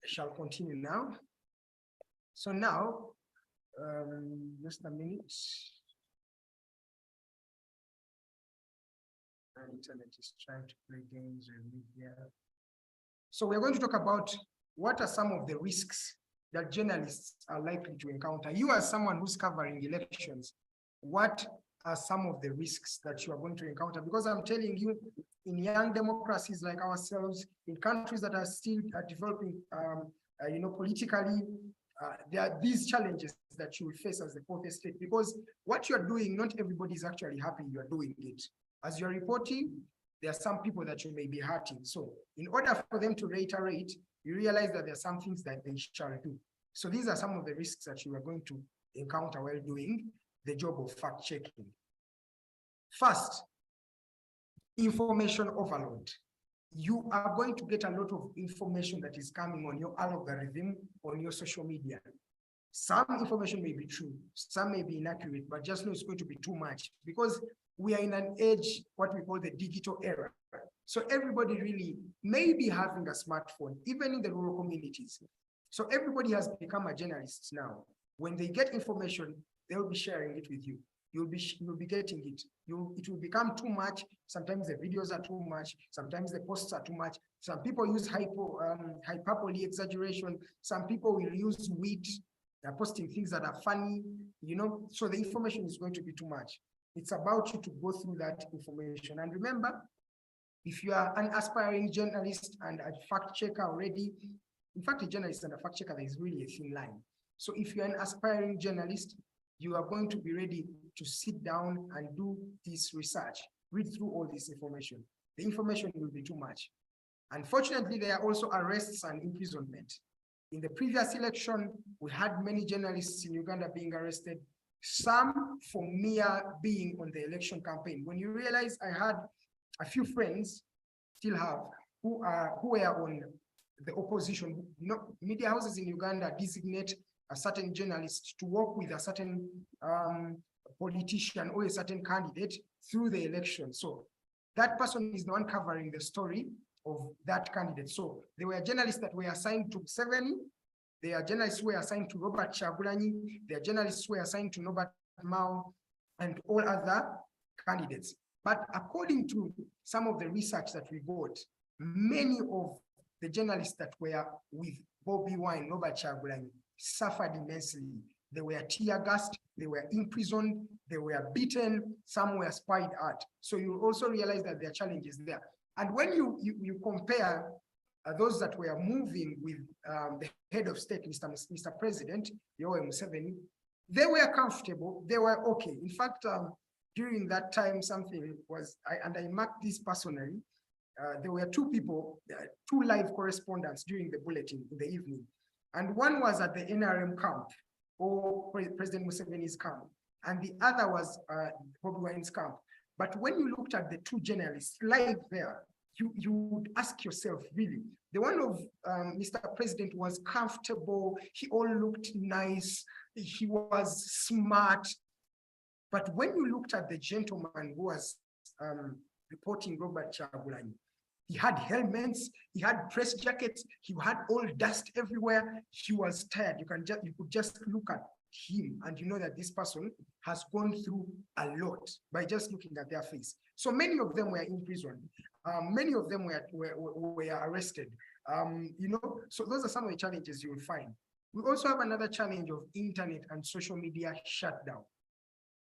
I shall continue now. So now, just a minute. My internet is trying to play games with me here. So we're going to talk about what are some of the risks that journalists are likely to encounter. You as someone who's covering elections, what are some of the risks that you are going to encounter? Because I'm telling you, in young democracies like ourselves, in countries that are still developing, politically, there are these challenges that you will face as the fourth estate, because what you're doing, not everybody is actually happy you're doing it. As you're reporting, there are some people that you may be hurting. So in order for them to reiterate, you realize that there are some things that they shall do. So these are some of the risks that you are going to encounter while doing the job of fact checking. First, information overload. you are going to get a lot of information that is coming on your algorithm on your social media. Some information may be true, some may be inaccurate, but just know it's going to be too much because we are in an age, what we call the digital era. So everybody really may be having a smartphone, even in the rural communities. So everybody has become a journalist now. When they get information, they will be sharing it with you. You'll be getting it. It will become too much. Sometimes the videos are too much. Sometimes the posts are too much. Some people use hyperbole, exaggeration. Some people will use wit. They're posting things that are funny, you know, so the information is going to be too much. It's about you to go through that information. And remember, if you are an aspiring journalist and a fact checker already, in fact, a journalist and a fact checker, there is really a thin line. So if you're an aspiring journalist, you are going to be ready to sit down and do this research, read through all this information. The information will be too much. Unfortunately, there are also arrests and imprisonment. In the previous election, we had many journalists in Uganda being arrested, some for mere being on the election campaign. When you realize I had a few friends, still have, who were on the opposition. You know, media houses in Uganda designate a certain journalist to work with a certain politician or a certain candidate through the election. So that person is the one covering the story of that candidate. So there were journalists that were assigned to Museveni. There are journalists who were assigned to Robert Kyagulanyi. There are journalists who were assigned to Norbert Mao and all other candidates. But according to some of the research that we got, many of the journalists that were with Bobi Wine, Robert Kyagulanyi, suffered immensely. They were tear gassed, they were imprisoned, they were beaten, some were spied at. So you also realize that there are challenges there. And when you compare those that were moving with the head of state, Mr. President, Yoweri Museveni, they were comfortable, they were okay. In fact, during that time, something was, and I marked this personally, there were two people, two live correspondents during the bulletin in the evening. And one was at the NRM camp, or President Museveni's camp, and the other was Bobi Wine's camp. But when you looked at the two journalists live there, you would ask yourself, really, the one of Mr. President was comfortable, he all looked nice, he was smart. But when you looked at the gentleman who was reporting Robert Kyagulanyi, he had helmets, he had press jackets, he had all dust everywhere, he was tired. You could just look at him and you know that this person has gone through a lot by just looking at their face. So many of them were in prison. Many of them were arrested. You know, so those are some of the challenges you will find. We also have another challenge of internet and social media shutdown.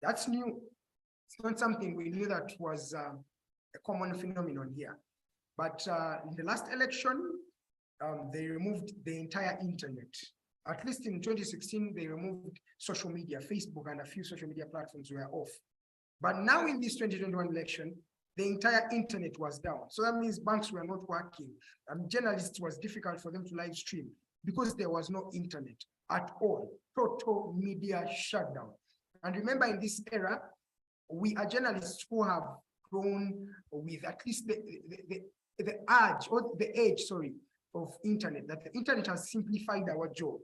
That's new. It's not something we knew that was a common phenomenon here. But in the last election, they removed the entire internet. At least in 2016, they removed social media, Facebook and a few social media platforms were off. But now in this 2021 election, the entire internet was down. So that means banks were not working. Journalists, was difficult for them to live stream because there was no internet at all. Total media shutdown. And remember, in this era, we are journalists who have grown with at least the age of internet, that the internet has simplified our job.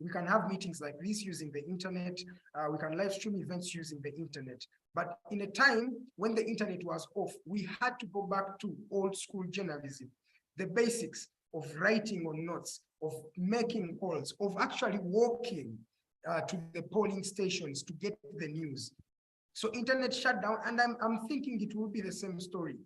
We can have meetings like this using the internet. We can live stream events using the internet. But in a time when the internet was off, we had to go back to old school journalism, the basics of writing on notes, of making calls, of actually walking to the polling stations to get the news. So internet shut down, and I'm thinking it will be the same story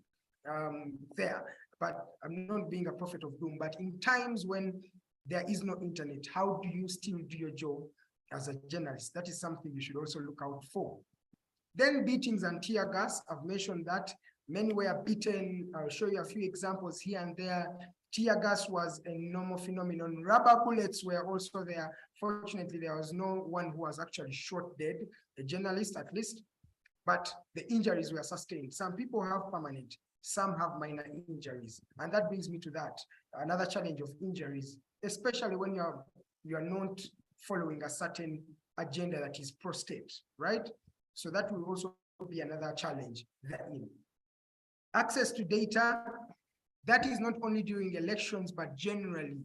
there. But I'm not being a prophet of doom, but in times when there is no internet, how do you still do your job as a journalist? That is something you should also look out for. Then beatings and tear gas, I've mentioned that. Many were beaten. I'll show you a few examples here and there. Tear gas was a normal phenomenon. Rubber bullets were also there. Fortunately, there was no one who was actually shot dead, a journalist at least, but the injuries were sustained. Some people have permanent, some have minor injuries. And that brings me to that, another challenge of injuries, especially when you are not following a certain agenda that is pro-state, right? So that will also be another challenge. Access to data, that is not only during elections, but generally,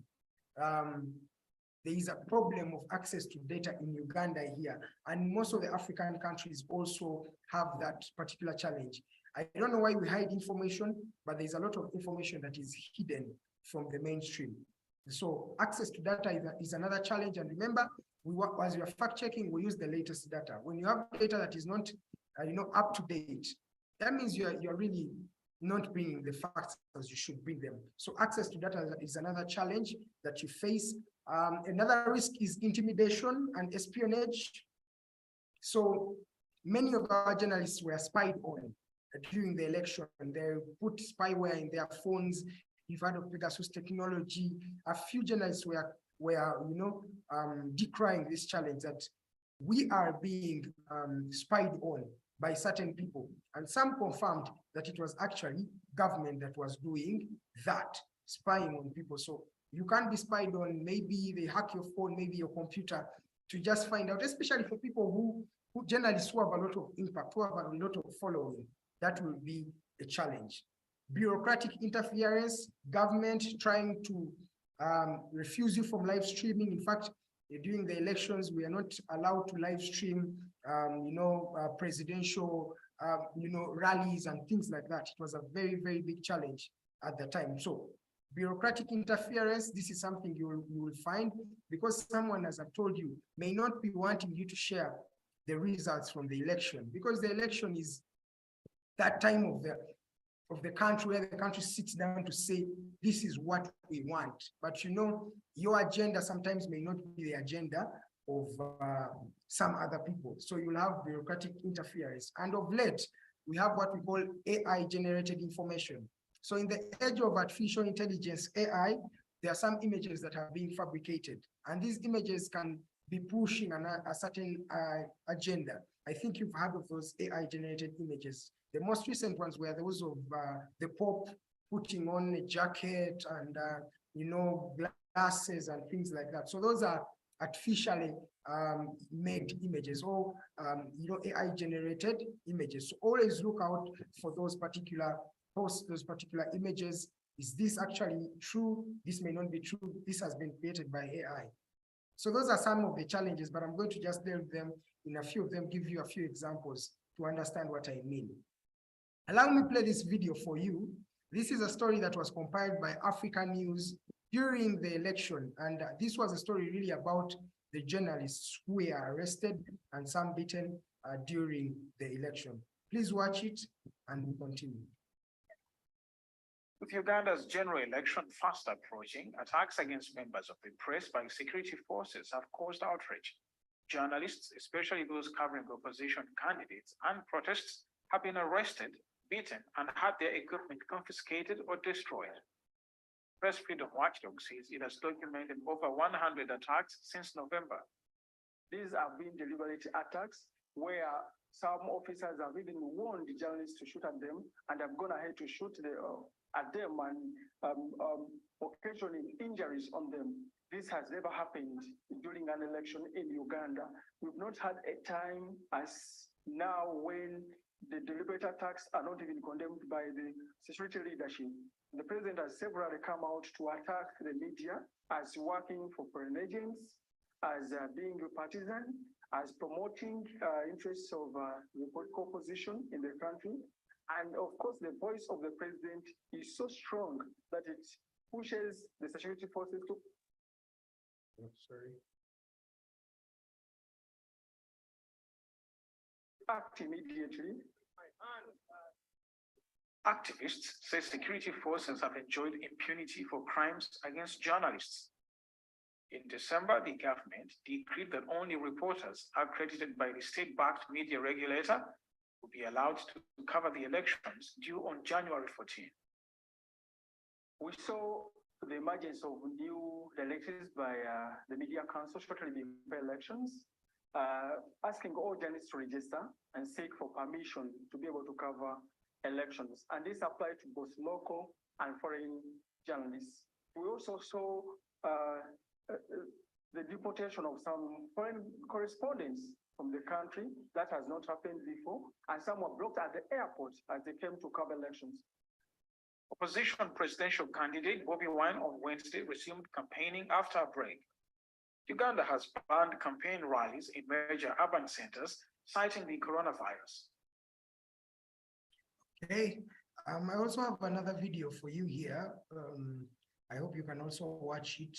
there is a problem of access to data in Uganda here. And most of the African countries also have that particular challenge. I don't know why we hide information, but there's a lot of information that is hidden from the mainstream. So access to data is another challenge. And remember, as we are fact checking, we use the latest data. When you have data that is not up to date, that means you're really not bringing the facts as you should bring them. So access to data is another challenge that you face. Another risk is intimidation and espionage. So many of our journalists were spied on during the election. They put spyware in their phones. You've heard of Pegasus technology. A few journalists were decrying this challenge that we are being spied on by certain people. And some confirmed that it was actually government that was doing that, spying on people. So you can't be spied on. Maybe they hack your phone, maybe your computer, to just find out, especially for people who journalists who have a lot of impact, who have a lot of following. That will be a challenge. Bureaucratic interference, government trying to refuse you from live streaming. In fact, during the elections, we are not allowed to live stream, presidential, rallies and things like that. It was a very, very big challenge at the time. So bureaucratic interference, this is something you will find, because someone, as I've told you, may not be wanting you to share the results from the election, because the election is that time of the country where the country sits down to say, this is what we want. But your agenda sometimes may not be the agenda of some other people. So you'll have bureaucratic interference. And of late, we have what we call AI-generated information. So in the age of artificial intelligence, AI, there are some images that are being fabricated. And these images can be pushing a certain agenda. I think you've heard of those AI-generated images. The most recent ones were those of the Pope putting on a jacket and, glasses and things like that. So those are artificially made images or, AI-generated images. So always look out for those particular posts, those particular images. Is this actually true? This may not be true. This has been created by AI. So those are some of the challenges, but I'm going to just delve them in a few of them, give you a few examples to understand what I mean. Allow me play this video for you. This is a story that was compiled by Africa News during the election. And this was a story really about the journalists who were arrested and some beaten during the election. Please watch it and we continue. With Uganda's general election fast approaching, attacks against members of the press by security forces have caused outrage. Journalists, especially those covering opposition candidates and protests, have been arrested, beaten, and had their equipment confiscated or destroyed. Press Freedom Watchdog says it has documented over 100 attacks since November. These have been deliberate attacks where some officers have even warned the journalists to shoot at them and have gone ahead to shoot at them and occasioning injuries on them. This has never happened during an election in Uganda. We've not had a time as now when the deliberate attacks are not even condemned by the security leadership. The president has severally come out to attack the media as working for foreign agents, as being a partisan, as promoting interests of the political opposition in the country. And of course, the voice of the president is so strong that it pushes the security forces to act immediately. Activists say security forces have enjoyed impunity for crimes against journalists. In December, the government decreed that only reporters accredited by the state-backed media regulator will be allowed to cover the elections due on January 14. We saw the emergence of new directives by the Media Council shortly before elections, asking all journalists to register and seek for permission to be able to cover elections. And this applied to both local and foreign journalists. We also saw the deportation of some foreign correspondents from the country. That has not happened before. And some were blocked at the airport as they came to cover elections. Opposition presidential candidate Bobby Wine on Wednesday resumed campaigning after a break. Uganda has banned campaign rallies in major urban centers, citing the coronavirus. Okay, I also have another video for you here. I hope you can also watch it.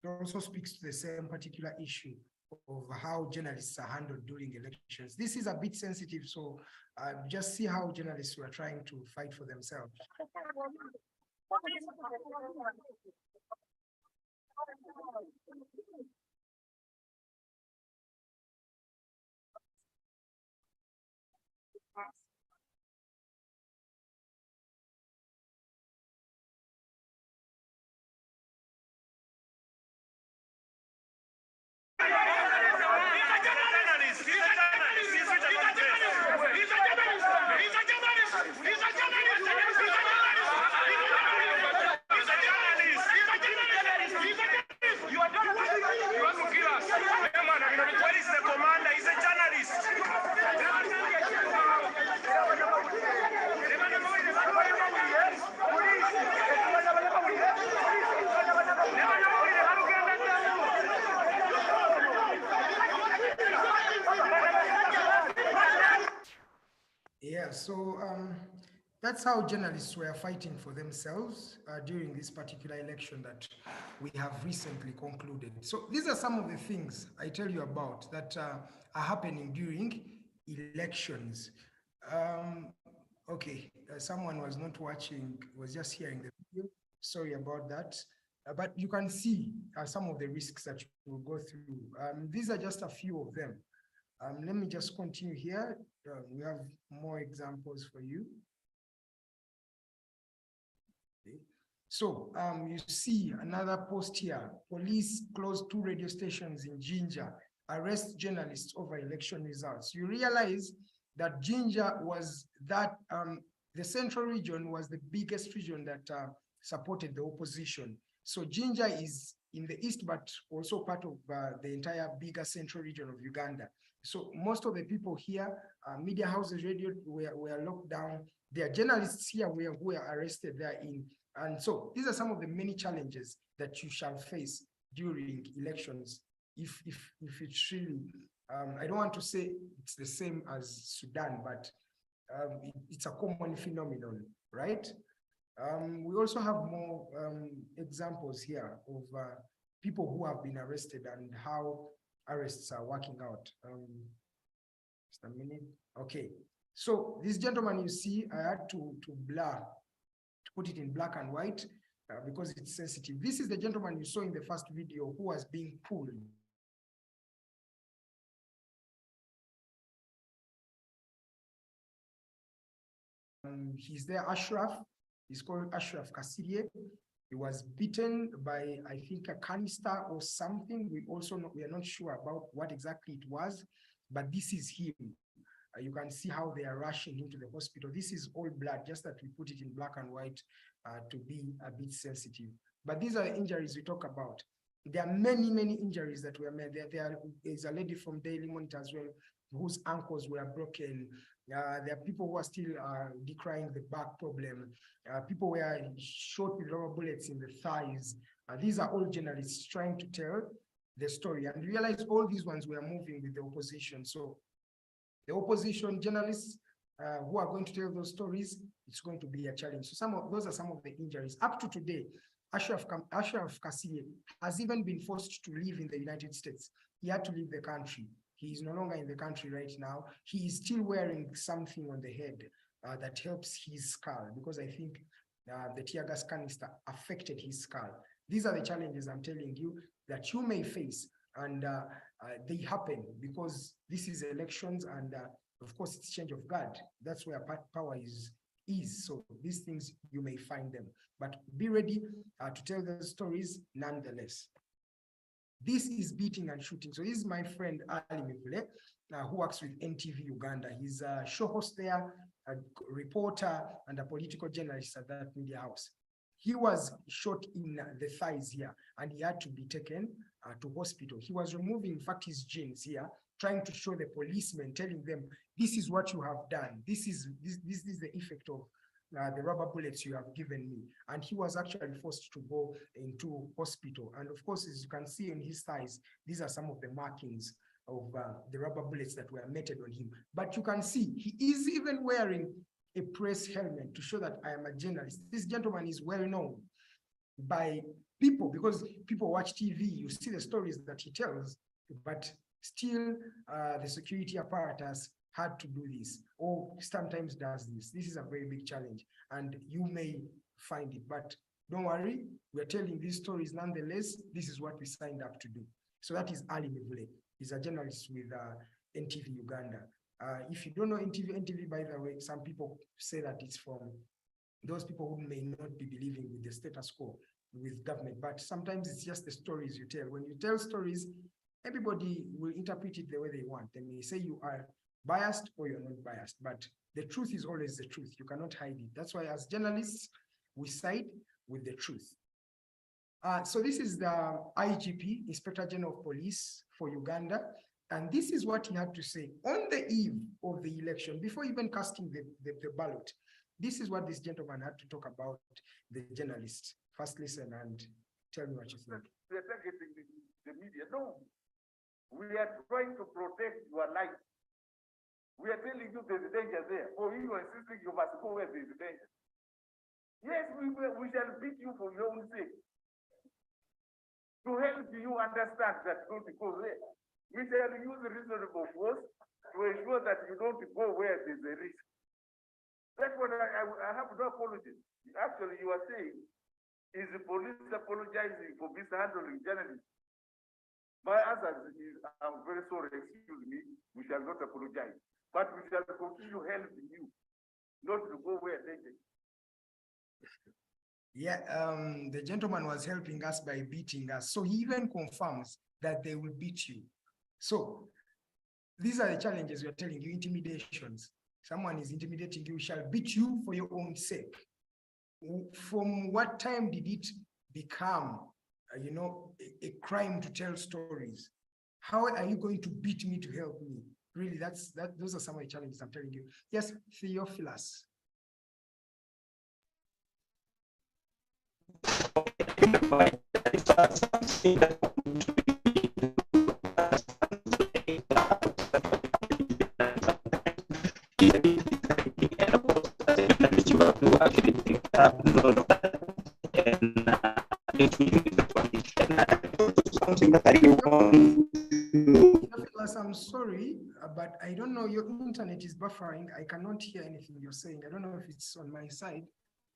It also speaks to the same particular issue of how journalists are handled during elections. This is a bit sensitive, so just see how journalists were trying to fight for themselves. What is the commander? He's a journalist. Yeah, so that's how journalists were fighting for themselves during this particular election that we have recently concluded. So these are some of the things I tell you about that are happening during elections. Okay, someone was not watching, was just hearing the video. Sorry about that. But you can see some of the risks that you will go through. These are just a few of them. Let me just continue here. We have more examples for you. Okay. So you see another post here. Police closed 2 radio stations in Jinja, arrest journalists over election results. You realize that Jinja was that, the central region was the biggest region that supported the opposition. So Jinja is in the east, but also part of the entire bigger central region of Uganda. So most of the people here, media houses, radio, were locked down. There are journalists here who were arrested there in. And so these are some of the many challenges that you shall face during elections. If it's really, I don't want to say it's the same as Sudan, but it's a common phenomenon, right? We also have more examples here of people who have been arrested and how arrests are working out. Just a minute. Okay. So this gentleman you see, I had to blur, to put it in black and white because it's sensitive. This is the gentleman you saw in the first video who was being pulled. He's there, Ashraf. He's called Ashraf Kassirie. He was beaten by, I think, a canister or something. We are not sure about what exactly it was, but this is him. You can see how they are rushing him to the hospital. This is all blood, just that we put it in black and white to be a bit sensitive. But these are the injuries we talk about. There are many, many injuries that were made. There is a lady from Daily Monitor as well, whose ankles were broken. There are people who are still decrying the back problem. People were shot with rubber bullets in the thighs. These are all journalists trying to tell the story, and realize all these ones were moving with the opposition. So the opposition journalists who are going to tell those stories, it's going to be a challenge. So those are some of the injuries. Up to today, Ashraf Kassirie has even been forced to live in the United States. He had to leave the country. He is no longer in the country right now. He is still wearing something on the head that helps his skull, because I think the tear gas canister affected his skull. These are the challenges I'm telling you that you may face, and they happen because this is elections, and of course it's change of guard. That's where power is. So these things, you may find them, but be ready to tell the stories nonetheless. This is beating and shooting. So this is my friend Ali Mivule, who works with NTV Uganda. He's a show host there, a reporter, and a political journalist at that media house. He was shot in the thighs here, and he had to be taken to hospital. He was removing, in fact, his jeans here, trying to show the policemen, telling them, this is what you have done. This is the effect of the rubber bullets you have given me. And he was actually forced to go into hospital. And of course, as you can see in his thighs, these are some of the markings of the rubber bullets that were meted on him. But you can see he is even wearing a press helmet to show that I am a journalist. This gentleman is well known by people because people watch TV, you see the stories that he tells, but still the security apparatus had to do this or sometimes does this. This is a very big challenge and you may find it, but don't worry, we're telling these stories nonetheless. This is what we signed up to do. So that is Ali Mevule. He's a journalist with NTV Uganda. If you don't know NTV, by the way, some people say that it's from those people who may not be believing with the status quo with government, but sometimes it's just the stories you tell. When you tell stories, everybody will interpret it the way they want. They may say you are biased or you're not biased, but the truth is always the truth. You cannot hide it. That's why as journalists, we side with the truth. So this is the IGP, Inspector General of Police for Uganda. And this is what he had to say on the eve of the election, before even casting the ballot. This is what this gentleman had to talk about the journalists. First listen and tell me what you think. We're targeting the media. No, we are trying to protect your life. We are telling you there's a danger there. Or you are insisting you must go where there's a danger. Yes, we shall beat you for your own sake. To help you understand that don't go there. We shall use reasonable force to ensure that you don't go where there's a risk. That's what I have no apology. Actually, you are saying, is the police apologizing for mishandling journalists? My answer is, I'm very sorry, excuse me, we shall not apologize. But we shall continue helping you, not to go where they can. Yeah, the gentleman was helping us by beating us. So he even confirms that they will beat you. So these are the challenges we are telling you, intimidations. Someone is intimidating you, shall beat you for your own sake. From what time did it become, a crime to tell stories? How are you going to beat me to help me? Really, those are some of the challenges I'm telling you. Yes, Theophilus. I'm sorry, but I don't know, your internet is buffering. I cannot hear anything you're saying. I don't know if it's on my side,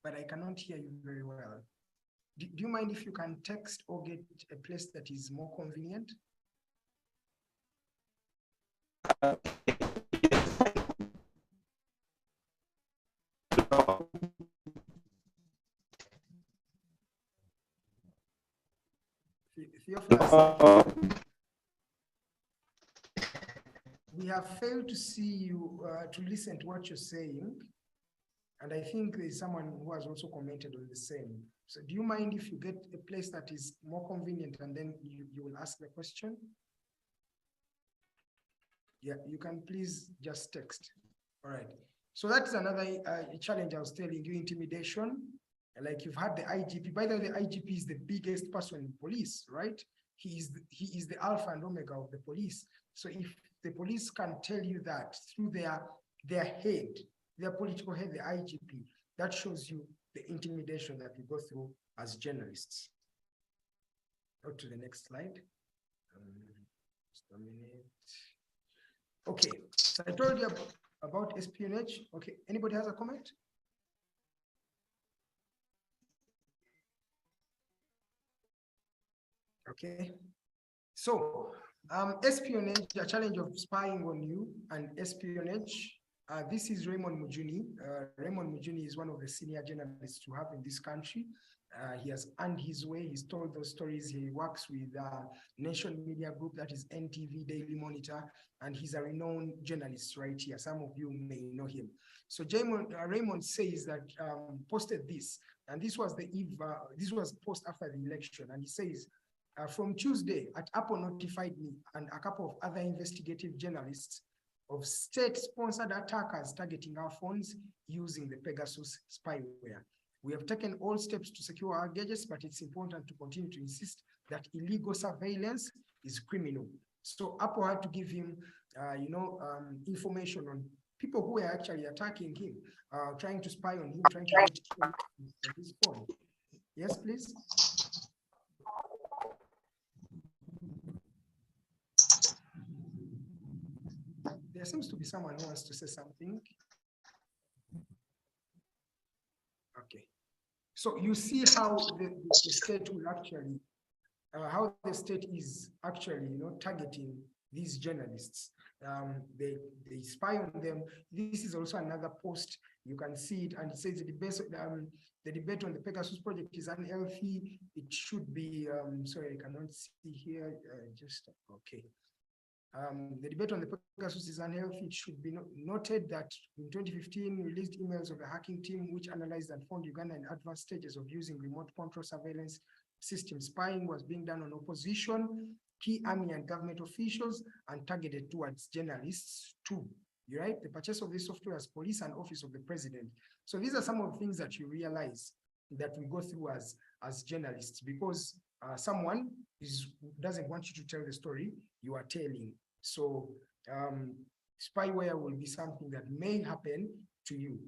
but I cannot hear you very well. Do you mind if you can text or get a place that is more convenient? We have failed to see you, to listen to what you're saying. And I think there's someone who has also commented on the same. So do you mind if you get a place that is more convenient and then you will ask the question? Yeah, you can please just text. All right. So that's another challenge I was telling you, intimidation. Like you've had the IGP. By the way, the IGP is the biggest person in police, right? He is the alpha and omega of the police. So if the police can tell you that through their head, their political head, the IGP, that shows you the intimidation that we go through as journalists. Go to the next slide. Just a minute. Okay, so I told you about espionage. Okay, anybody has a comment? Okay, so espionage, the challenge of spying on you and espionage. This is Raymond Mujuni. Raymond Mujuni is one of the senior journalists to have in this country. He has earned his way. He's told those stories. He works with Nation Media Group, that is NTV Daily Monitor, and he's a renowned journalist right here. Some of you may know him. So Raymond says that posted this, and this was the eve. This was post after the election, and he says, from Tuesday, Apple notified me and a couple of other investigative journalists of state-sponsored attackers targeting our phones using the Pegasus spyware. We have taken all steps to secure our gadgets, but it's important to continue to insist that illegal surveillance is criminal. So Apple had to give him, information on people who were actually attacking him, trying to spy on him, trying to get his phone. Yes, please. There seems to be someone who wants to say something. Okay. So you see how the state will actually, how the state is actually, targeting these journalists. They spy on them. This is also another post. You can see it, and it says the debate on the Pegasus project is unhealthy. It should be, sorry, I cannot see here, okay. The debate on the Pegasus is unhealthy. It should be noted that in 2015, released emails of a hacking team which analyzed and found Uganda in advanced stages of using remote control surveillance system. Spying was being done on opposition, key army and government officials, and targeted towards journalists too. You're right. The purchase of this software as police and office of the president. So these are some of the things that you realize that we go through as journalists, because someone doesn't want you to tell the story you are telling. So spyware will be something that may happen to you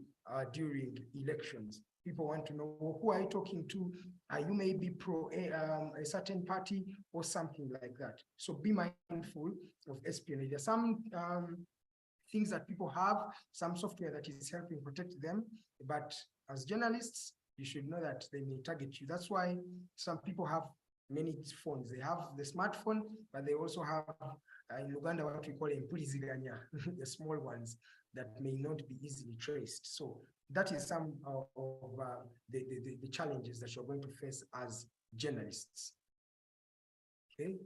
during elections. People want to know, who are you talking to? You may be pro a certain party or something like that. So be mindful of espionage. There are some things that people have, some software that is helping protect them, but as journalists, you should know that they may target you. That's why some people have many phones. They have the smartphone, but they also have in Uganda what we call empuliziganya, the small ones that may not be easily traced. So that is some of the challenges that you're going to face as journalists. Okay.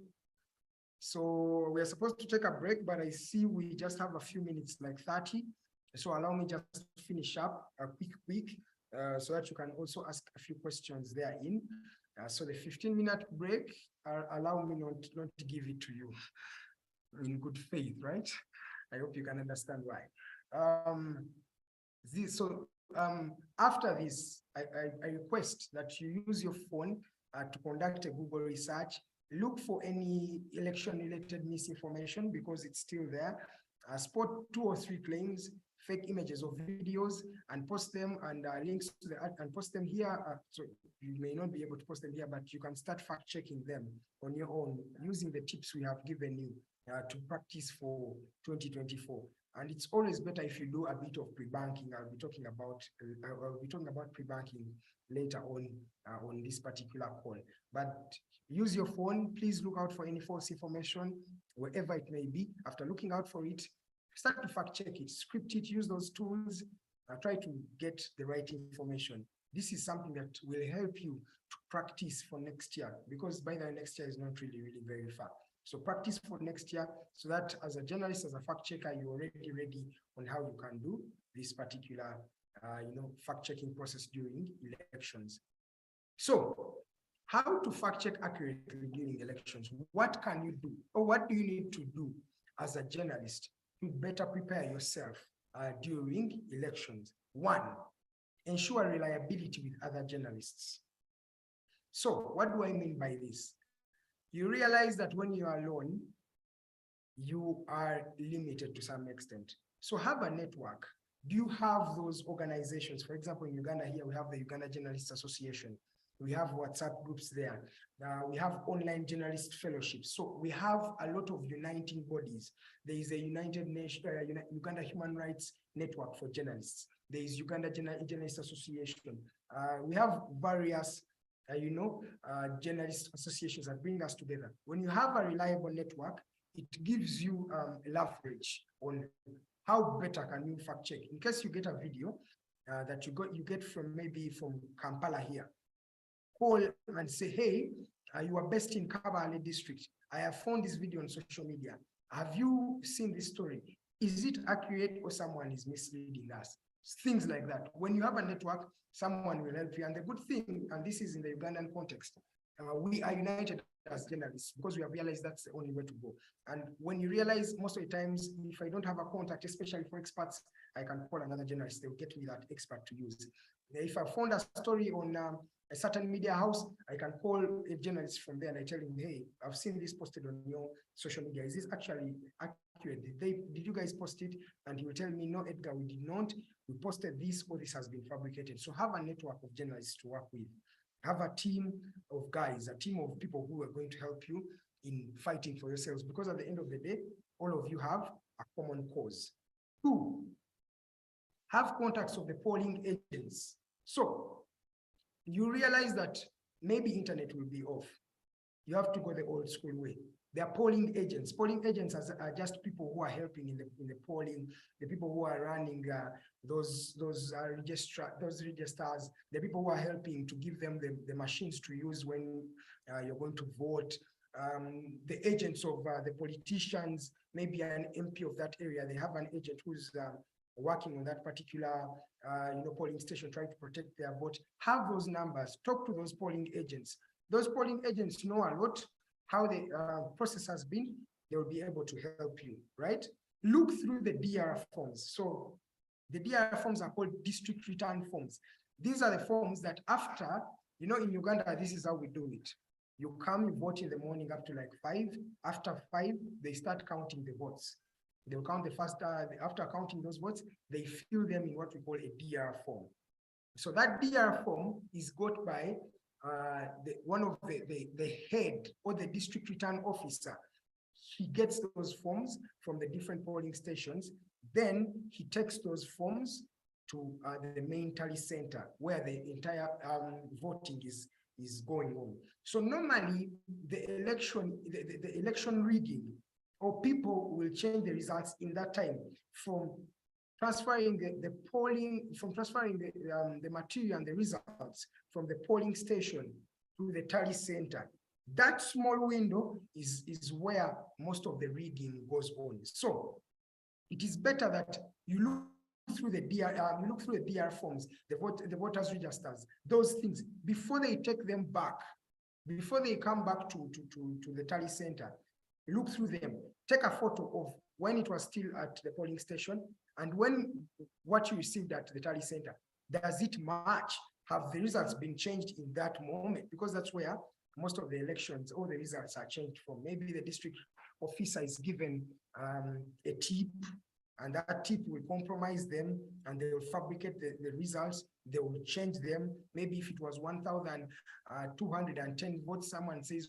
So we're supposed to take a break, but I see we just have a few minutes, like 30. So allow me just to finish up a quick, so that you can also ask a few questions therein. So the 15-minute break, allow me not to give it to you in good faith, right? I hope you can understand why. After this, I request that you use your phone to conduct a Google research. Look for any election-related misinformation because it's still there. Spot 2 or 3 claims, fake images or videos, and post them, and links to the and post them here. So you may not be able to post them here, but you can start fact-checking them on your own using the tips we have given you to practice for 2024. And it's always better if you do a bit of pre-banking. I'll be talking about pre-banking later on this particular call. But use your phone. Please look out for any false information, wherever it may be. After looking out for it, start to fact check it, script it, use those tools, try to get the right information. This is something that will help you to practice for next year, because by the way, next year is not really very far. So practice for next year so that as a journalist, as a fact checker, you're already ready on how you can do this particular fact checking process during elections. So how to fact check accurately during elections? What can you do, or what do you need to do as a journalist to better prepare yourself during elections? 1, ensure reliability with other journalists. So what do I mean by this? You realize that when you are alone, you are limited to some extent. So have a network. Do you have those organizations? For example, in Uganda here, we have the Uganda Journalists Association. We have WhatsApp groups there. We have online journalist fellowships. So we have a lot of uniting bodies. There is a Uganda Human Rights Network for journalists. There is Uganda Journalists Association. We have various journalist associations that bring us together. When you have a reliable network, it gives you leverage on how better can you fact check. In case you get a video that you get from maybe from Kampala here, call and say, hey, you are based in Kabale district. I have found this video on social media. Have you seen this story? Is it accurate or someone is misleading us? Things like that. When you have a network, someone will help you. And the good thing, and this is in the Ugandan context, we are united as journalists because we have realized that's the only way to go. And when you realize most of the times, if I don't have a contact, especially for experts, I can call another journalist, they'll get me that expert to use. If I found a story on a certain media house, I can call a journalist from there and I tell him, hey, I've seen this posted on your social media. Is this actually accurate? Did you guys post it? And he will tell me, no, Edgar, we did not. We posted this, or this has been fabricated. So have a network of journalists to work with. Have a team of guys, a team of people who are going to help you in fighting for yourselves, because at the end of the day, all of you have a common cause. 2, have contacts of the polling agents. So you realize that maybe internet will be off. You have to go the old school way. There are polling agents. Polling agents are just people who are helping in the polling, the people who are running those registers, the people who are helping to give them the machines to use when you're going to vote. The agents of the politicians, maybe an MP of that area, they have an agent who's working on that particular polling station, trying to protect their vote. Have those numbers, talk to those polling agents. Those polling agents know a lot how the process has been. They will be able to help you, right? Look through the DR forms. So the DR forms are called district return forms. These are the forms that after, in Uganda, this is how we do it. You come, you vote in the morning up to like 5. After 5, they start counting the votes. They'll count the first, after counting those votes, they fill them in what we call a DR form. So that DR form is got by one of the head or the district return officer. He gets those forms from the different polling stations. Then he takes those forms to the main tally center where the entire voting is going on. So normally the election rigging, or people will change the results in that time from transferring the polling, from transferring the material and the results from the polling station to the tally center. That small window is where most of the rigging goes on. So it is better that you look through the DR forms, the voters registers, those things before they take them back, before they come back to the tally center. Look through them, take a photo of when it was still at the polling station and what you received at the tally center. Does it match? Have the results been changed in that moment? Because that's where most of the elections, all the results are changed from. Maybe the district officer is given a tip, and that tip will compromise them, and they will fabricate the results. They will change them. Maybe if it was 1,210 votes, someone says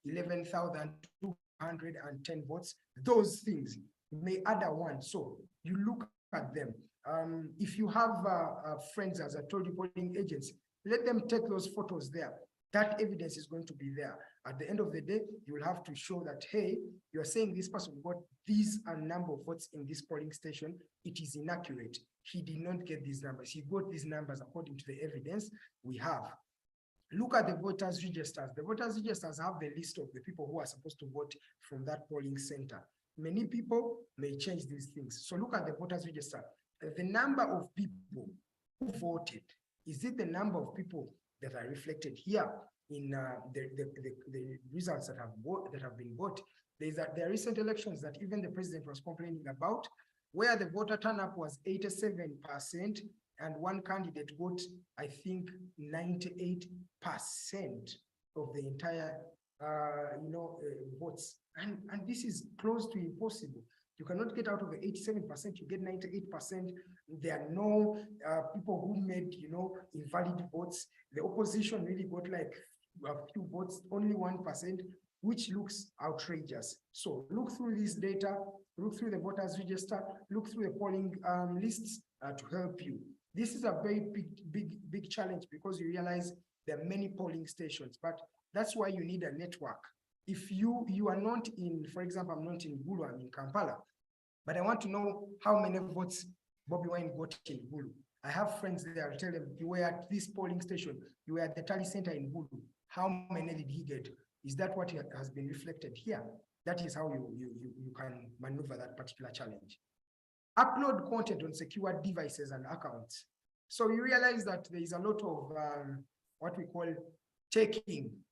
11,210 votes. Those things may add a 1. So you look at them. If you have friends, as I told you, polling agents, let them take those photos there. That evidence is going to be there. At the end of the day, you will have to show that, hey, you're saying this person got these number of votes in this polling station. It is inaccurate. He did not get these numbers. He got these numbers according to the evidence we have. Look at the voters' registers. The voters' registers have the list of the people who are supposed to vote from that polling center. Many people may change these things. So look at the voters' register. The number of people who voted, is it the number of people that are reflected here in the results that have been voted? There are recent elections that even the president was complaining about, where the voter turnout was 87%, and one candidate got, I think, 98% of the entire votes. And this is close to impossible. You cannot get out of the 87%, you get 98%. There are no people who made, invalid votes. The opposition really got like a few votes, only 1%, which looks outrageous. So look through this data, look through the voters register, look through the polling lists to help you. This is a very big challenge because you realize there are many polling stations, but that's why you need a network. If you are not in, for example, I'm not in Gulu, I'm in Kampala, but I want to know how many votes Bobi Wine got in Gulu. I have friends there, I'll tell them, you were at this polling station, you were at the tally center in Gulu. How many did he get? Is that what has been reflected here? That is how you can maneuver that particular challenge. Upload content on secure devices and accounts. So you realize that there is a lot of what we call taking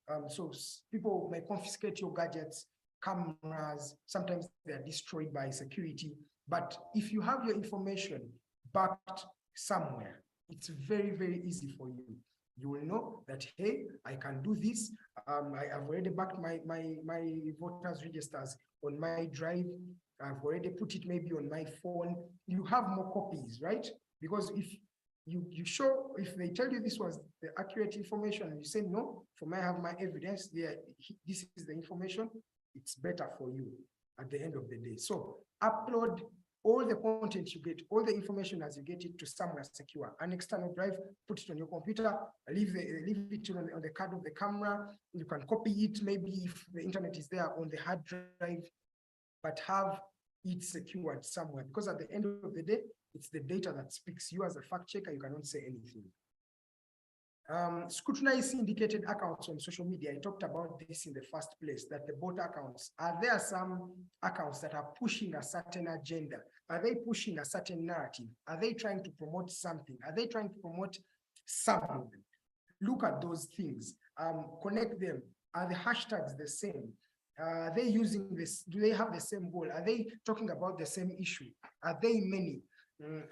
People may confiscate your gadgets, cameras, sometimes they are destroyed by security. But if you have your information backed somewhere, it's very, very easy for you. You will know that, hey, I can do this. I have already backed my voters registers on my drive. I've already put it maybe on my phone. You have more copies, right? Because if if they tell you this was the accurate information and you say, no, for me, I have my evidence there, this is the information, it's better for you at the end of the day. So upload all the content you get, all the information as you get it to somewhere secure. An external drive, put it on your computer, leave it on the card of the camera. You can copy it, maybe if the internet is there on the hard drive, but have it secured somewhere. Because at the end of the day, it's the data that speaks. You as a fact checker, you cannot say anything. Scrutinize syndicated accounts on social media. I talked about this in the first place, that the bot accounts, are there some accounts that are pushing a certain agenda? Are they pushing a certain narrative? Are they trying to promote something? Are they trying to promote something? Look at those things, connect them. Are the hashtags the same? Are they using this? Do they have the same goal? Are they talking about the same issue? Are they many?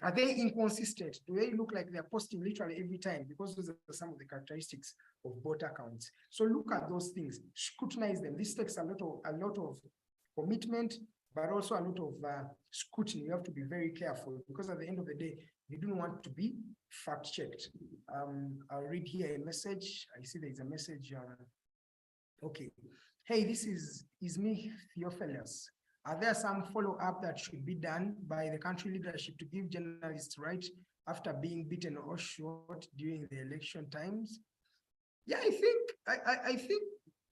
Are they inconsistent? Do they look like they're posting literally every time? Because those are some of the characteristics of bot accounts. So look at those things, scrutinize them. This takes a lot of commitment, but also a lot of scrutiny. You have to be very careful, because at the end of the day, you don't want to be fact checked. I'll read here a message. I see there's a message. Okay. Hey, this is me, Theophilus. Are there some follow-up that should be done by the country leadership to give journalists right after being beaten or shot during the election times? Yeah, I think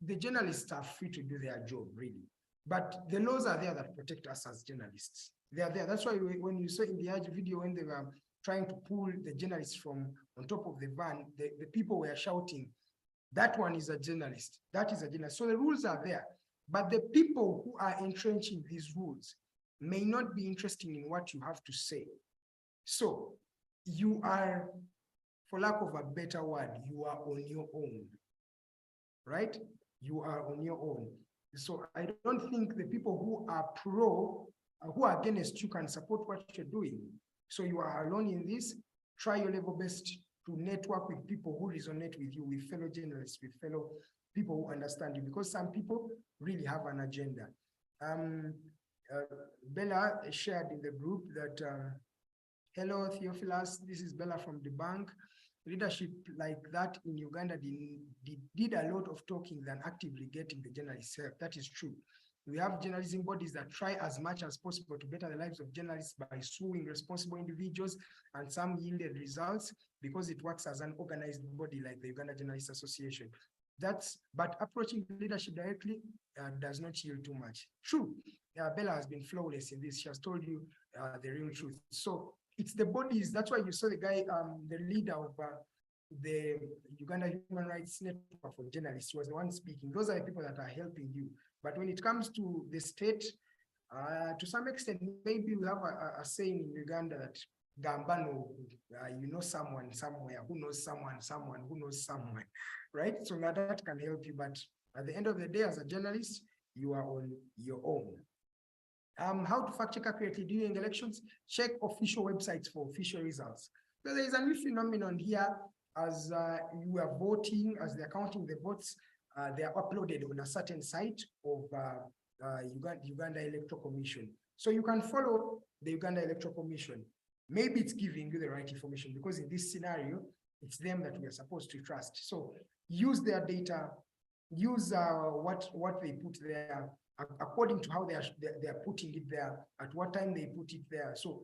the journalists are free to do their job, really. But the laws are there that protect us as journalists. They are there. That's why when you saw in the video when they were trying to pull the journalists from on top of the van, the people were shouting, that one is a journalist, that is a journalist. So the rules are there. But the people who are entrenching these rules may not be interested in what you have to say. So you are, for lack of a better word, you are on your own, right? You are on your own. So I don't think the people who are who are against you can support what you're doing. So you are alone in this. Try your level best to network with people who resonate with you, with fellow journalists, with fellow people who understand you, because some people really have an agenda. Bella shared in the group that, hello, Theophilus, this is Bella from the bank. Leadership like that in Uganda did a lot of talking than actively getting the journalists help. That is true. We have journalism bodies that try as much as possible to better the lives of journalists by suing responsible individuals, and some yielded results because it works as an organized body like the Uganda Journalists Association. But approaching leadership directly does not yield too much. True, Bella has been flawless in this. She has told you the real truth. So it's the bodies. That's why you saw the guy, the leader of the Uganda Human Rights Network for Journalists, was the one speaking. Those are the people that are helping you. But when it comes to the state, to some extent, maybe we have a saying in Uganda that Gambano, you know someone somewhere who knows someone who knows someone, right? So that can help you. But at the end of the day, as a journalist, you are on your own. How to fact check accurately during elections? Check official websites for official results. So there is a new phenomenon here. As you are voting, as they're counting the votes, they are uploaded on a certain site of Uganda Electoral Commission. So you can follow the Uganda Electoral Commission. Maybe it's giving you the right information, because in this scenario, it's them that we are supposed to trust. So use their data, use what they put there, according to how they are putting it there, at what time they put it there. So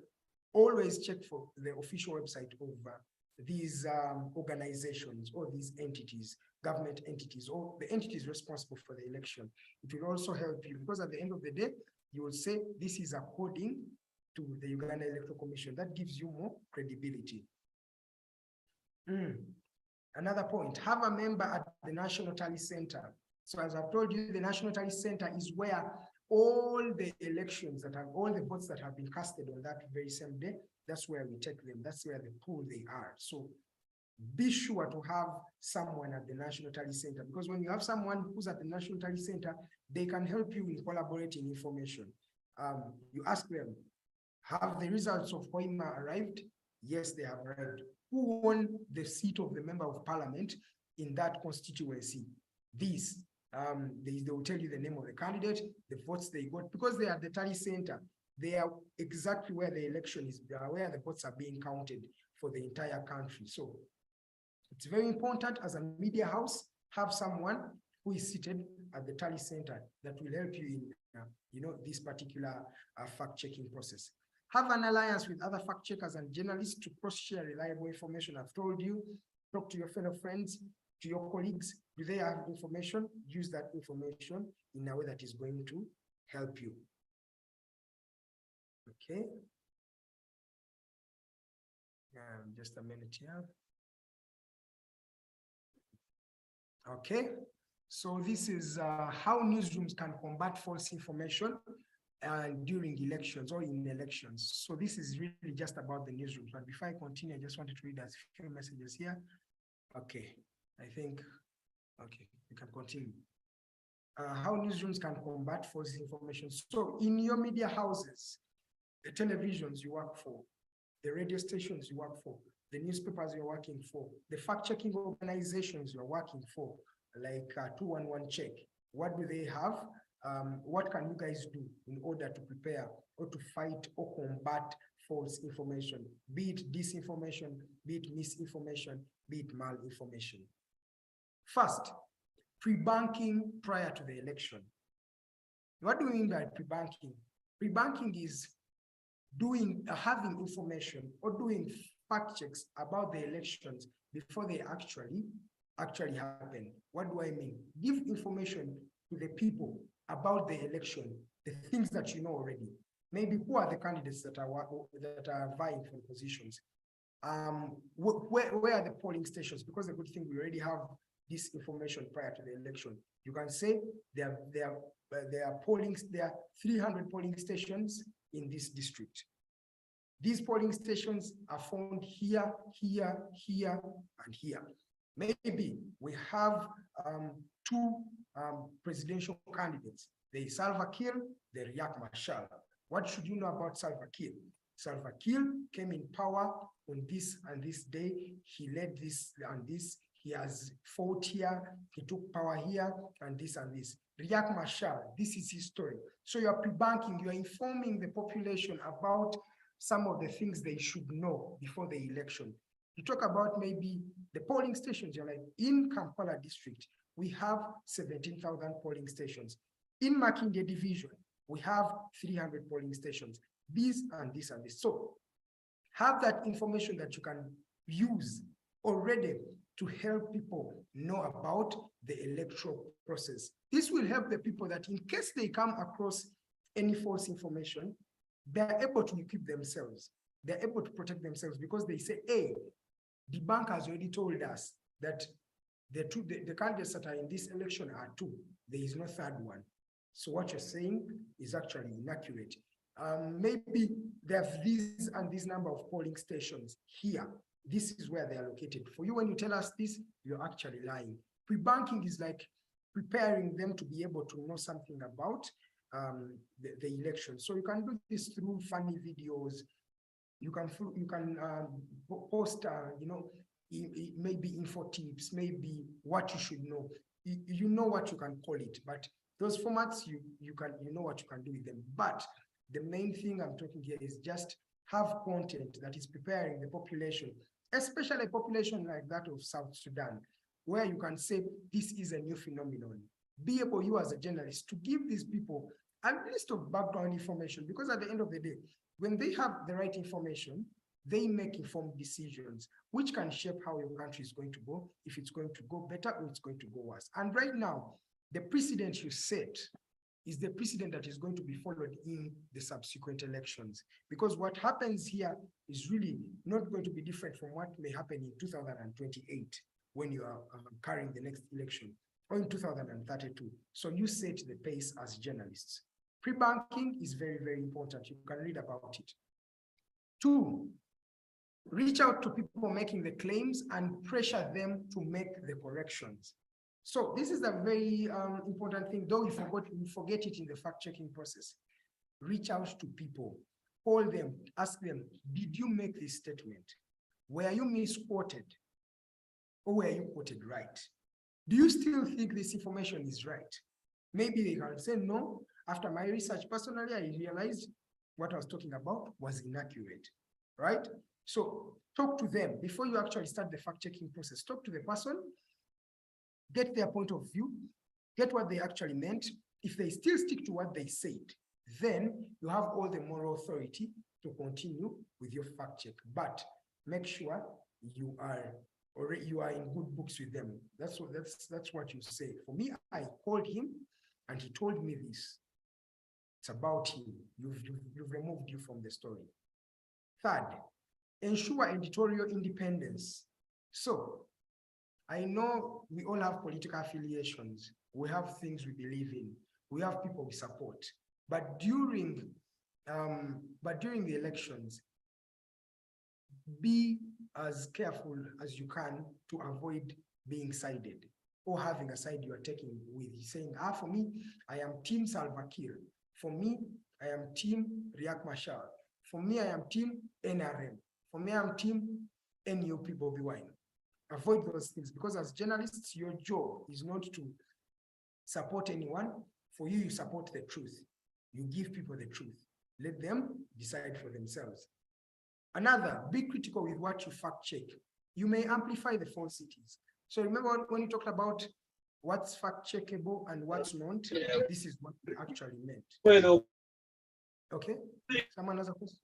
always check for the official website of these organizations or these entities, government entities, or the entities responsible for the election. It will also help you, because at the end of the day, you will say this is according to the Uganda Electoral Commission. That gives you more credibility. Another point, have a member at the National Tally Center. So as I've told you, the National Tally Center is where all the elections that have, all the votes that have been casted on that very same day, that's where we take them. That's where the pool they are. So be sure to have someone at the National Tally Center, because when you have someone who's at the National Tally Center, they can help you in collaborating information. You ask them, have the results of Hoima arrived? Yes, they have arrived. Who won the seat of the member of parliament in that constituency? These, they will tell you the name of the candidate, the votes they got, because they are at the Tally Center. They are exactly where the election is, where the votes are being counted for the entire country. So it's very important as a media house, have someone who is seated at the Tally Center that will help you in this particular fact-checking process. Have an alliance with other fact checkers and journalists to cross-share reliable information. I've told you, talk to your fellow friends, to your colleagues. Do they have information? Use that information in a way that is going to help you. Okay. Just a minute here. Okay. So this is how newsrooms can combat false information during elections or in elections. So this is really just about the newsrooms. But before I continue, I just wanted to read a few messages here. Okay, I think, okay, you can continue. How newsrooms can combat false information. So in your media houses, the televisions you work for, the radio stations you work for, the newspapers you're working for, the fact-checking organizations you're working for, like 211 Check, what do they have? What can you guys do in order to prepare or to fight or combat false information, be it disinformation, be it misinformation, be it malinformation? First, pre-banking prior to the election. What do we mean by pre-banking? Pre-banking is having information or doing fact checks about the elections before they actually happen. What do I mean? Give information to the people about the election, the things that you know already. Maybe who are the candidates that are vying for positions? Where are the polling stations? Because the good thing, we already have this information prior to the election. You can say there are 300 polling stations in this district. These polling stations are found here, here, here, and here. Maybe we have two presidential candidates. There is Salva Kiir, there is Riek Machar. What should you know about Salva Kiir? Salva Kiir came in power on this and this day. He led this and this. He has fought here. He took power here and this and this. Riek Machar, this is his story. So you're pre-banking, you're informing the population about some of the things they should know before the election. You talk about maybe the polling stations. You're like, in Kampala district, we have 17,000 polling stations. In Makindye division, we have 300 polling stations. This and this and this. So have that information that you can use already to help people know about the electoral process. This will help the people that in case they come across any false information, they're able to equip themselves. They're able to protect themselves because they say, hey, the bank has already told us that the candidates that are in this election are two. There is no third one. So what you're saying is actually inaccurate. Maybe they have these and this number of polling stations here. This is where they are located. For you, when you tell us this, you're actually lying. Pre-banking is like preparing them to be able to know something about the election. So you can do this through funny videos. You can post, maybe info tips, maybe what you should know. You know what you can call it, but those formats you know what you can do with them. But the main thing I'm talking here is just have content that is preparing the population, especially a population like that of South Sudan, where you can say this is a new phenomenon. Be able, you as a journalist, to give these people a list of background information, because at the end of the day, when they have the right information, they make informed decisions, which can shape how your country is going to go, if it's going to go better or it's going to go worse. And right now, the precedent you set is the precedent that is going to be followed in the subsequent elections. Because what happens here is really not going to be different from what may happen in 2028 when you are carrying the next election, or in 2032. So you set the pace as journalists. Pre-banking is very, very important. You can read about it. Two, Reach out to people making the claims and pressure them to make the corrections. So this is a very important thing, though we forget it in the fact-checking process. Reach out to people, call them, ask them, did you make this statement? Were you misquoted? Or were you quoted right? Do you still think this information is right? Maybe they can say, no, after my research, personally, I realized what I was talking about was inaccurate, right? So talk to them before you actually start the fact-checking process. Talk to the person, get their point of view, get what they actually meant. If they still stick to what they said, then you have all the moral authority to continue with your fact check. But make sure you are in good books with them. That's what you say. For me, I called him and he told me this. It's about him. You've removed you from the story. Third, ensure editorial independence. So I know we all have political affiliations. We have things we believe in. We have people we support. But during the elections, be as careful as you can to avoid being sided or having a side you are taking with saying, for me, I am Team Salva Kiir. For me, I am Team Riek Machar. For me, I am Team NRM. For me, I'm Team NUP Bobby Wine. Avoid those things, because as journalists, your job is not to support anyone. For you, you support the truth. You give people the truth. Let them decide for themselves. Another, be critical with what you fact check. You may amplify the falsities. So remember when you talked about what's fact checkable and what's not, this is what we actually meant. Okay, someone has a question?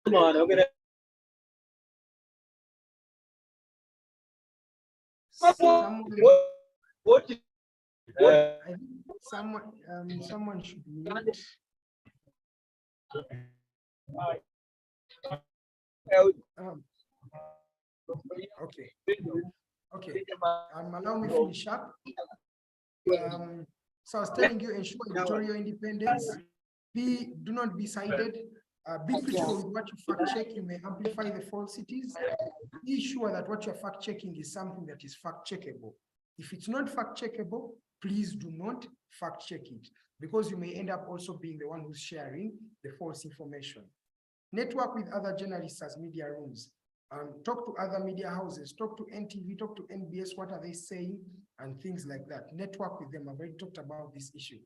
Come on, okay. Someone should mute. Okay. Allow me to finish up. So I was telling you, ensure editorial independence. Do not be sided. Be critical with what you fact check. You may amplify the falsities. Be sure that what you're fact checking is something that is fact checkable. If it's not fact checkable, please do not fact check it, because you may end up also being the one who's sharing the false information. Network with other journalists as media rooms. Talk to other media houses, talk to NTV, talk to NBS, what are they saying, and things like that. Network with them. I've already talked about this issue.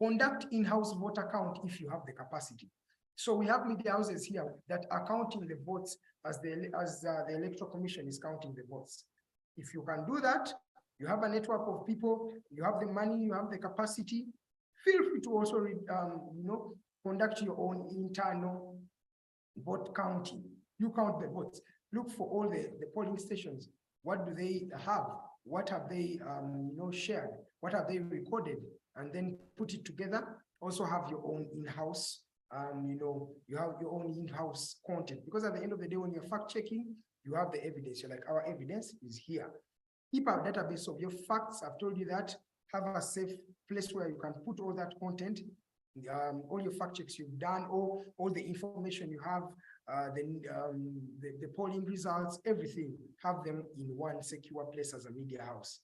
Conduct in-house voter count if you have the capacity. So we have media houses here that are counting the votes as the Electoral Commission is counting the votes. If you can do that, you have a network of people, you have the money, you have the capacity, feel free to also conduct your own internal vote counting. You count the votes. Look for all the polling stations. What do they have? What have they shared? What have they recorded? And then put it together. Also have your own in-house, you have your own in-house content. Because at the end of the day, when you're fact-checking, you have the evidence. You're like, our evidence is here. Keep a database of your facts. I've told you that. Have a safe place where you can put all that content, all your fact checks you've done, all the information you have, the polling results, everything. Have them in one secure place as a media house.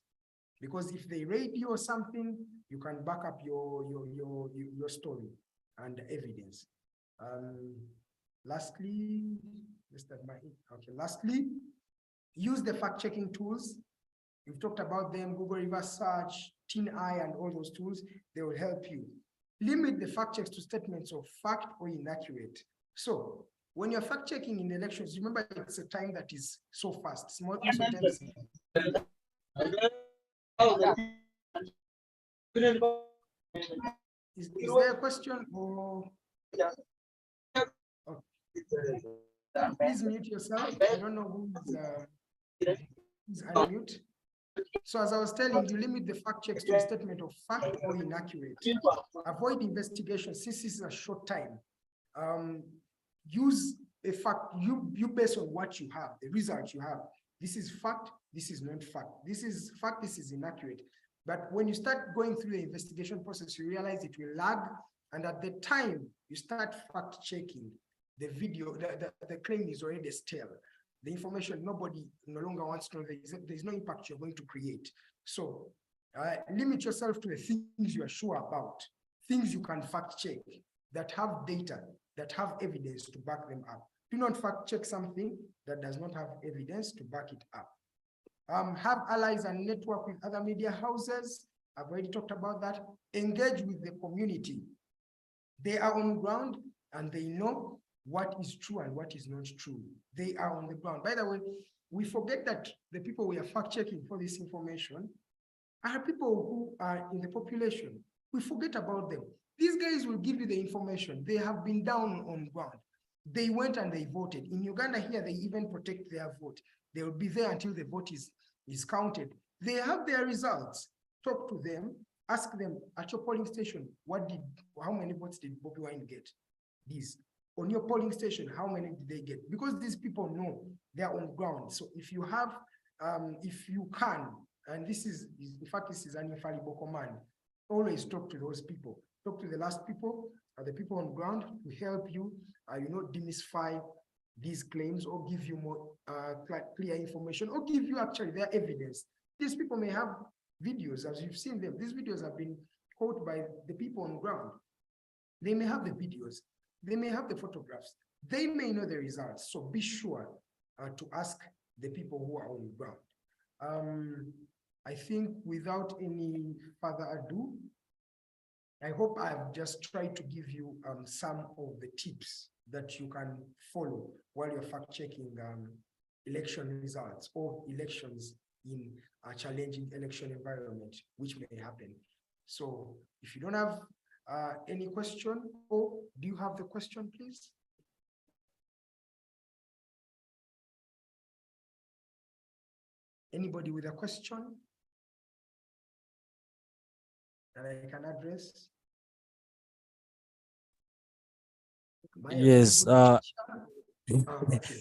Because if they raid you or something, you can back up your story and evidence. Lastly, use the fact-checking tools. We've talked about them, Google Reverse Search, TinEye, and all those tools. They will help you. Limit the fact checks to statements of fact or inaccurate. So when you're fact checking in elections, remember it's a time that is so fast. Sometimes is there a question or? Oh. Please mute yourself. I don't know who's unmute. So as I was telling you, limit the fact checks to a statement of fact or inaccurate. Avoid investigation since this is a short time. Use a fact, you based on what you have, the results you have. This is fact, this is not fact. This is fact, this is inaccurate. But when you start going through the investigation process, you realize it will lag And at the time you start fact checking, the video, the claim is already stale. The information, nobody no longer wants to know. There's no impact you're going to create. So limit yourself to the things you are sure about, things you can fact check, that have data, that have evidence to back them up. Do not fact check something that does not have evidence to back it up. Have allies and network with other media houses. I've already talked about that. Engage with the community. They are on ground and they know what is true and what is not true. They are on the ground. By the way, we forget that the people we are fact checking for this information are people who are in the population. We forget about them. These guys will give you the information. They have been down on ground. They went and they voted. In Uganda here, they even protect their vote. They will be there until the vote is counted. They have their results. Talk to them, ask them at your polling station, how many votes did Bobi Wine get? These. On your polling station, how many did they get? Because these people know they're on ground. So if you have, if you can, and this is, in fact, this is an infallible command, always talk to those people. Talk to the last people, the people on ground to help you, demystify these claims or give you more clear information or give you actually their evidence. These people may have videos, as you've seen them. These videos have been caught by the people on ground. They may have the videos. They may have the photographs. They may know the results. So be sure to ask the people who are on ground. I think without any further ado, I hope I've just tried to give you some of the tips that you can follow while you're fact-checking election results or elections in a challenging election environment, which may happen. So if you don't have any question, or do you have the question, please? Anybody with a question that I can address? Yes. Okay,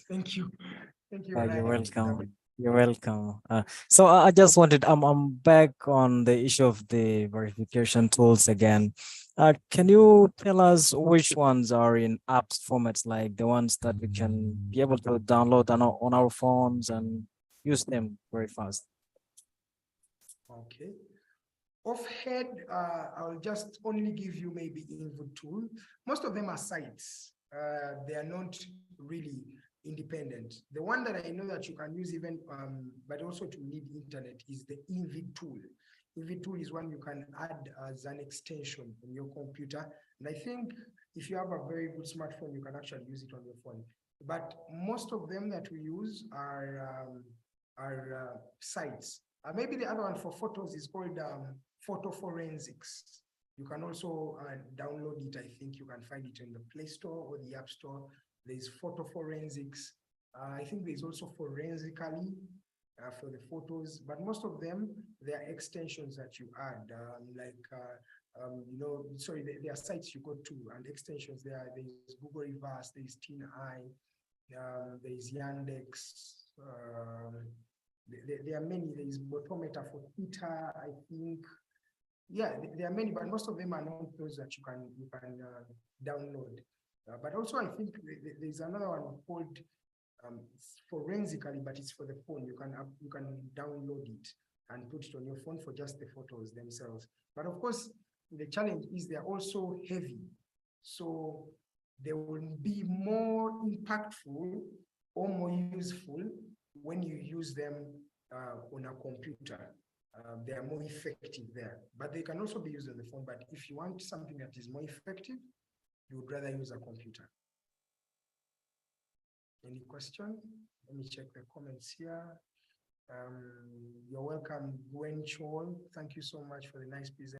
thank you. Thank you. You're welcome. You're welcome. So I just wanted, I'm back on the issue of the verification tools again. Can you tell us which ones are in apps formats, like the ones that we can be able to download on our phones and use them very fast? Okay. Offhand, I'll just only give you maybe InfoTool. Most of them are sites. They are not really independent. The one that I know that you can use even, but also to need internet, is the InfoTool. InfoTool is one you can add as an extension on your computer. And I think if you have a very good smartphone, you can actually use it on your phone. But most of them that we use are sites. Maybe the other one for photos is called Photo Forensics. You can also download it. I think you can find it in the Play Store or the App Store. There's Photo Forensics. I think there's also Forensically for the photos, but most of them, they are extensions that you add, there are sites you go to and extensions there. There's Google Reverse, there's TinEye, there's Yandex. There are many. There is Botometer for Twitter, I think. Yeah, there are many, but most of them are not those that you can download. But also, I think there's another one called Forensically, but it's for the phone. You can download it and put it on your phone for just the photos themselves. But of course, the challenge is they're also heavy, so they will be more impactful or more useful when you use them on a computer. They are more effective there, but they can also be used on the phone. But if you want something that is more effective, you would rather use a computer. Any question? Let me check the comments here. You're welcome, Gwen Chol. Thank you so much for the nice presentation.